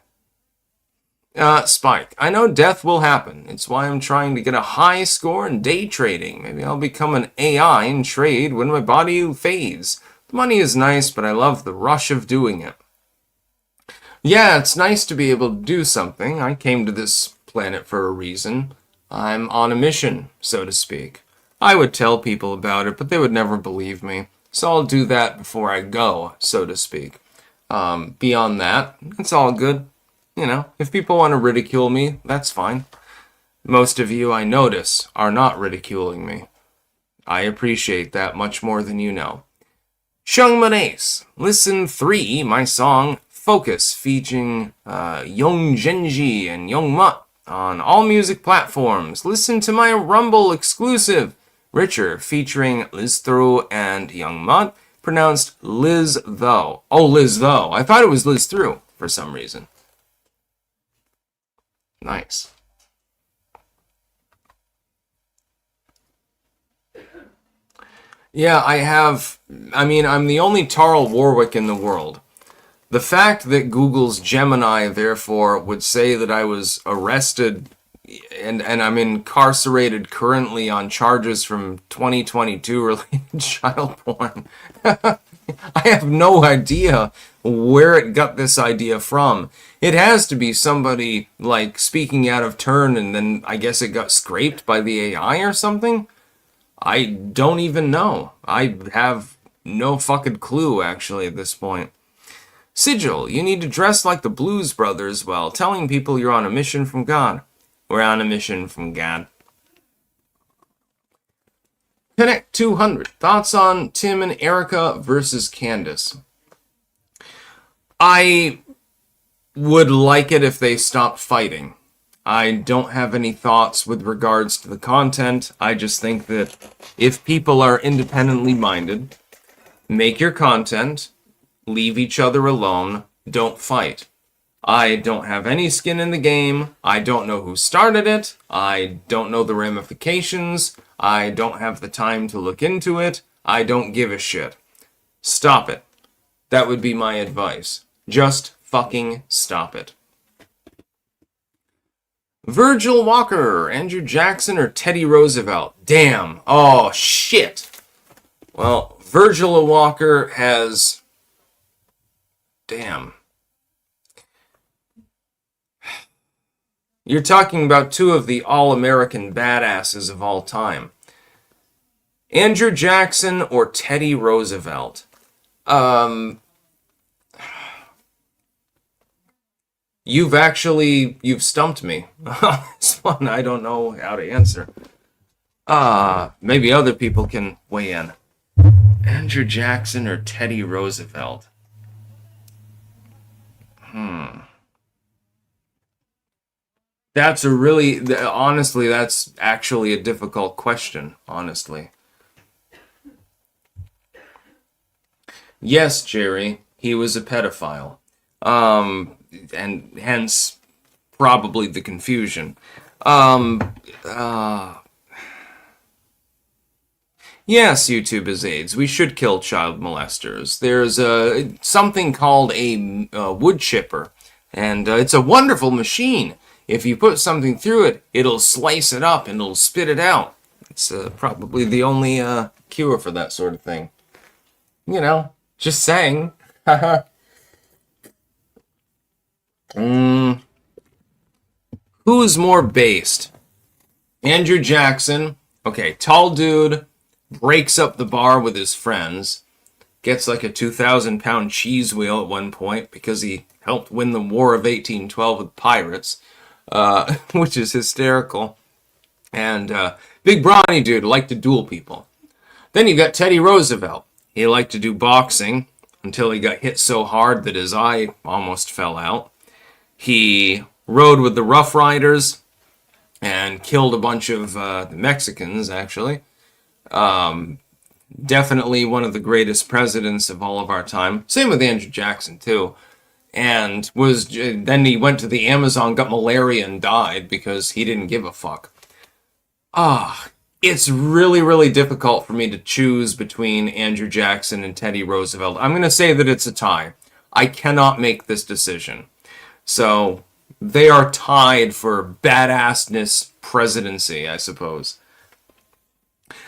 Spike, I know death will happen. It's why I'm trying to get a high score in day trading. Maybe I'll become an AI and trade when my body fades. The money is nice, but I love the rush of doing it. Yeah, it's nice to be able to do something. I came to this planet for a reason. I'm on a mission, so to speak. I would tell people about it, but they would never believe me. So I'll do that before I go, so to speak. Beyond that, it's all good. You know, if people want to ridicule me, that's fine. Most of you, I notice, are not ridiculing me. I appreciate that much more than you know. Shung Macys, Listen 3, my song Focus, featuring Young Genji and Young Mutt on all music platforms. Listen to my Rumble exclusive, Richer, featuring Liz Through and Young Mutt, pronounced Liz Though. Oh, Liz Though. I thought it was Liz Through for some reason. Nice. Yeah, I'm the only Tarl Warwick in the world. The fact that Google's Gemini, therefore, would say that I was arrested and I'm incarcerated currently on charges from 2022 related to child porn. I have no idea where it got this idea from. It has to be somebody, like, speaking out of turn, and then I guess it got scraped by the AI or something? I don't even know. I have no fucking clue, actually, at this point. Sigil, you need to dress like the Blues Brothers while telling people you're on a mission from God. We're on a mission from God. Connect 200. Thoughts on Tim and Erica versus Candace? I would like it if they stopped fighting. I don't have any thoughts with regards to the content. I just think that if people are independently minded, make your content, leave each other alone, don't fight. I don't have any skin in the game. I don't know who started it. I don't know the ramifications. I don't have the time to look into it. I don't give a shit. Stop it. That would be my advice. Just fucking stop it. Virgil Walker, Andrew Jackson, or Teddy Roosevelt? Damn. Oh, shit. Well, Virgil Walker has... Damn. You're talking about two of the all-American badasses of all time. Andrew Jackson or Teddy Roosevelt? You've stumped me. This one I don't know how to answer. Maybe other people can weigh in. Andrew Jackson or Teddy Roosevelt? That's honestly, that's actually a difficult question, honestly. Yes, Jerry, he was a pedophile. And hence, probably the confusion. Yes, YouTube is AIDS. We should kill child molesters. There's something called a wood chipper, and it's a wonderful machine. If you put something through it, it'll slice it up and it'll spit it out. It's probably the only cure for that sort of thing. You know, just saying. Who's more based? Andrew Jackson. Okay, tall dude, breaks up the bar with his friends, gets like a 2,000-pound cheese wheel at one point because he helped win the War of 1812 with pirates, which is hysterical. And big brawny dude, liked to duel people. Then you got Teddy Roosevelt. He liked to do boxing until he got hit so hard that his eye almost fell out. He rode with the Rough Riders and killed a bunch of the Mexicans, actually. Definitely one of the greatest presidents of all of our time. Same with Andrew Jackson, too. And then he went to the Amazon, got malaria, and died because he didn't give a fuck. It's really, really difficult for me to choose between Andrew Jackson and Teddy Roosevelt. I'm going to say that it's a tie. I cannot make this decision. So they are tied for badassness presidency, I suppose.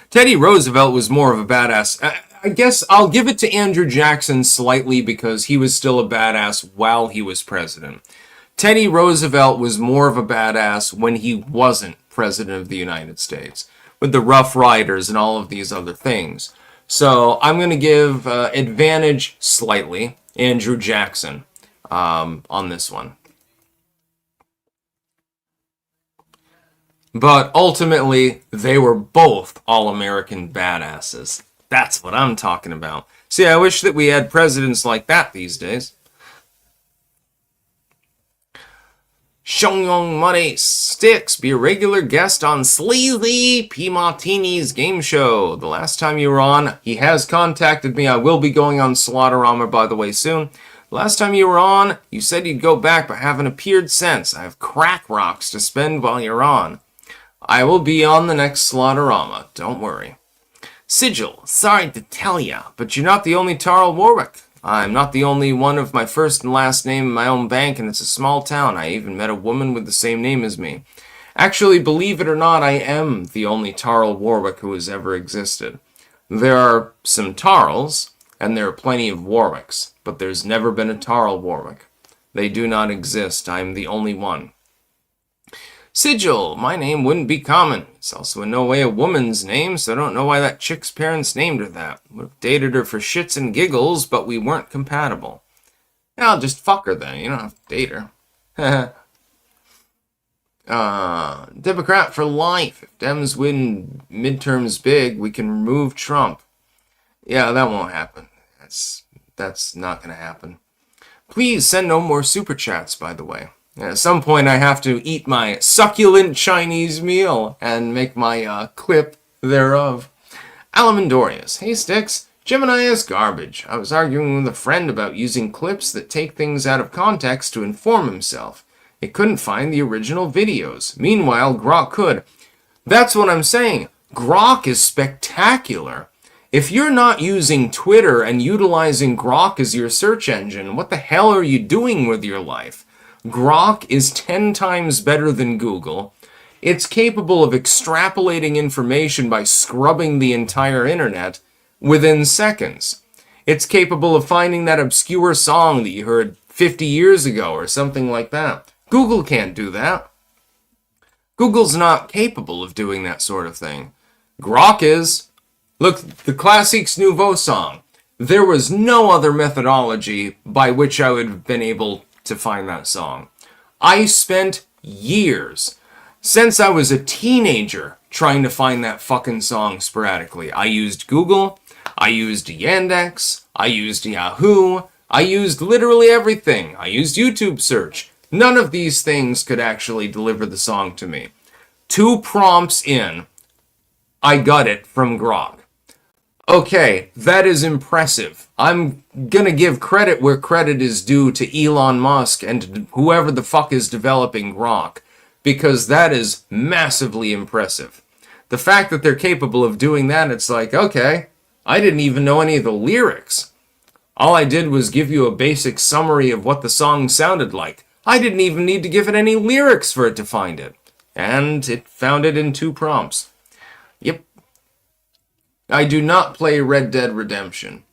Teddy Roosevelt was more of a badass. I guess I'll give it to Andrew Jackson slightly because he was still a badass while he was president. Teddy Roosevelt was more of a badass when he wasn't president of the United States, with the Rough Riders and all of these other things. So I'm going to give advantage slightly Andrew Jackson on this one. But ultimately, they were both all-American badasses. That's what I'm talking about. See, I wish that we had presidents like that these days. Shongyong Muddy Sticks, be a regular guest on Sleazy P. Martini's game show. The last time you were on, he has contacted me. I will be going on Slaughterama, by the way, soon. Last time you were on, you said you'd go back but haven't appeared since. I have crack rocks to spend while you're on. I will be on the next Slaughterama, don't worry. Sigil, sorry to tell ya, but you're not the only Tarl Warwick. I'm not the only one of my first and last name in my own bank, and it's a small town. I even met a woman with the same name as me. Actually, believe it or not, I am the only Tarl Warwick who has ever existed. There are some Tarls, and there are plenty of Warwicks, but there's never been a Tarl Warwick. They do not exist. I am the only one. Sigil, my name wouldn't be common. It's also in no way a woman's name, so I don't know why that chick's parents named her that. Would have dated her for shits and giggles, but we weren't compatible. Yeah, I'll just fuck her then. You don't have to date her. Democrat for life. If Dems win midterms big, we can remove Trump. Yeah, that won't happen. That's not going to happen. Please send no more super chats, by the way. At some point, I have to eat my succulent Chinese meal and make my clip thereof. Alamandorius. Hey, Sticks. Gemini is garbage. I was arguing with a friend about using clips that take things out of context to inform himself. It couldn't find the original videos. Meanwhile, Grok could. That's what I'm saying. Grok is spectacular. If you're not using Twitter and utilizing Grok as your search engine, what the hell are you doing with your life? Grok is 10 times better than Google. It's capable of extrapolating information by scrubbing the entire internet within seconds. It's capable of finding that obscure song that you heard 50 years ago or something like that. Google can't do that. Google's not capable of doing that sort of thing. Grok is. Look, the Classiques Nouveau song. There was no other methodology by which I would have been able to find that song. I spent years, since I was a teenager, trying to find that fucking song sporadically. I used Google, I used Yandex, I used Yahoo, I used literally everything. I used YouTube search. None of these things could actually deliver the song to me. 2 prompts in, I got it from Grok. Okay, that is impressive. I'm gonna give credit where credit is due to Elon Musk and whoever the fuck is developing Grok, because that is massively impressive. The fact that they're capable of doing that, it's like, okay, I didn't even know any of the lyrics. All I did was give you a basic summary of what the song sounded like. I didn't even need to give it any lyrics for it to find it. And it found it in 2 prompts. Yep. I do not play Red Dead Redemption.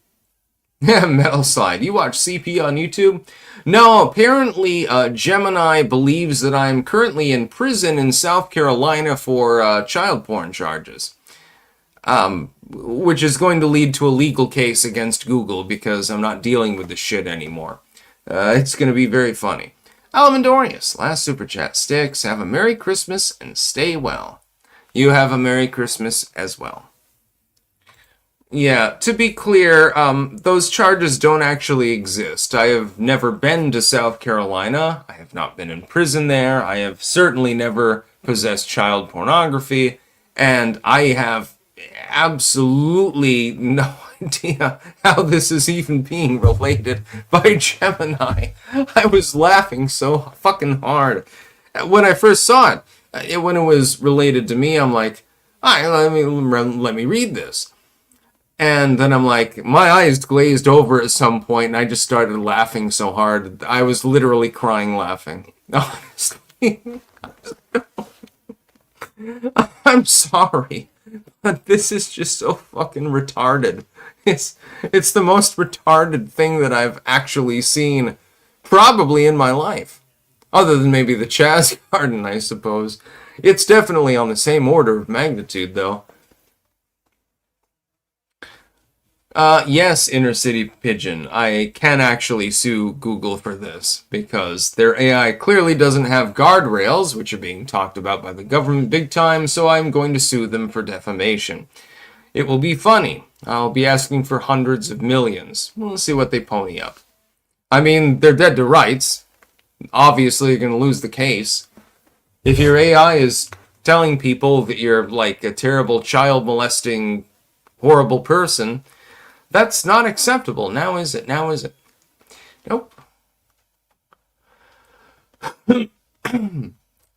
Metal Slide. You watch CP on YouTube? No, apparently Gemini believes that I'm currently in prison in South Carolina for child porn charges. Which is going to lead to a legal case against Google because I'm not dealing with this shit anymore. It's going to be very funny. Alamandorius, last super chat. Sticks, have a Merry Christmas and stay well. You have a Merry Christmas as well. Yeah, to be clear, those charges don't actually exist. I have never been to South Carolina. I have not been in prison there. I have certainly never possessed child pornography. And I have absolutely no idea how this is even being related by Gemini. I was laughing so fucking hard when I first saw it. When it was related to me, I'm like, all right, let me read this. And then I'm like, my eyes glazed over at some point, and I just started laughing so hard. I was literally crying laughing. Honestly. I'm sorry, but this is just so fucking retarded. It's the most retarded thing that I've actually seen, probably in my life. Other than maybe the Chaz Garden, I suppose. It's definitely on the same order of magnitude, though. Yes, Inner City Pigeon, I can actually sue Google for this, because their AI clearly doesn't have guardrails, which are being talked about by the government big time, so I'm going to sue them for defamation. It will be funny. I'll be asking for hundreds of millions. We'll see what they pony up. I mean, they're dead to rights. Obviously, you're going to lose the case. If your AI is telling people that you're like a terrible child molesting, horrible person, that's not acceptable. Now is it? Now is it? Nope.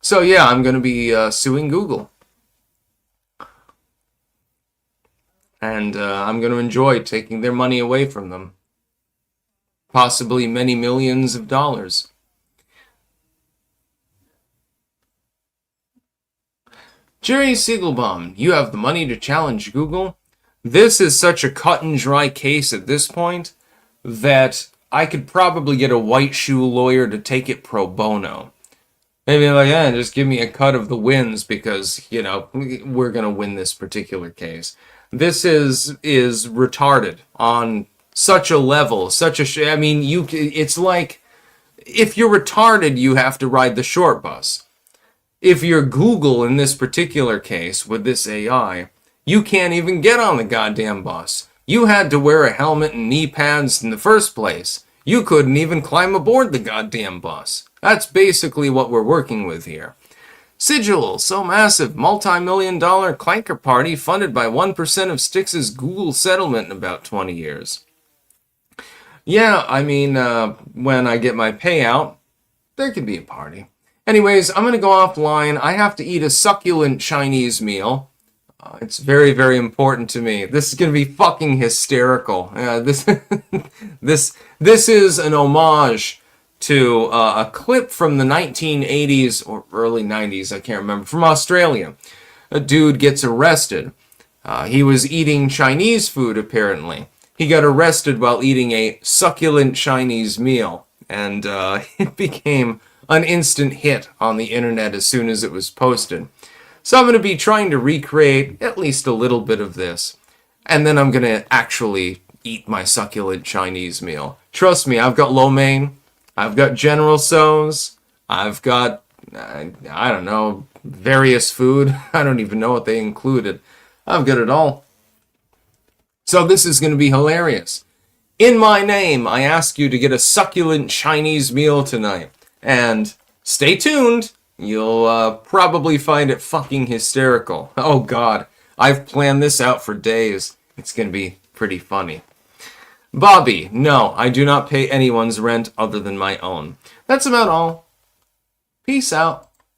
So yeah, I'm going to be suing Google. And I'm going to enjoy taking their money away from them. Possibly many millions of dollars. Jerry Siegelbaum, you have the money to challenge Google? This is such a cut and dry case at this point that I could probably get a white shoe lawyer to take it pro bono. Maybe like, just give me a cut of the wins because, you know, we're going to win this particular case. This is retarded on such a level, I mean, it's like, if you're retarded, you have to ride the short bus. If you're Google in this particular case with this AI, you can't even get on the goddamn bus. You had to wear a helmet and knee pads in the first place. You couldn't even climb aboard the goddamn bus. That's basically what we're working with here. Sigil, so massive, multi-million-dollar clanker party funded by 1% of Styx's Google settlement in about 20 years. Yeah, I mean, when I get my payout, there could be a party. Anyways, I'm going to go offline. I have to eat a succulent Chinese meal. It's very, very important to me. This is going to be fucking hysterical. This is an homage to a clip from the 1980s or early 90s, I can't remember, from Australia. A dude gets arrested. He was eating Chinese food, apparently. He got arrested while eating a succulent Chinese meal, and it became an instant hit on the internet as soon as it was posted. So I'm going to be trying to recreate at least a little bit of this. And then I'm going to actually eat my succulent Chinese meal. Trust me, I've got lo mein, I've got General Tso's, I've got, I don't know, various food. I don't even know what they included. I've got it all. So this is going to be hilarious. In my name, I ask you to get a succulent Chinese meal tonight. And stay tuned. You'll probably find it fucking hysterical. Oh god, I've planned this out for days. It's gonna be pretty funny. Bobby, no, I do not pay anyone's rent other than my own. That's about all. Peace out.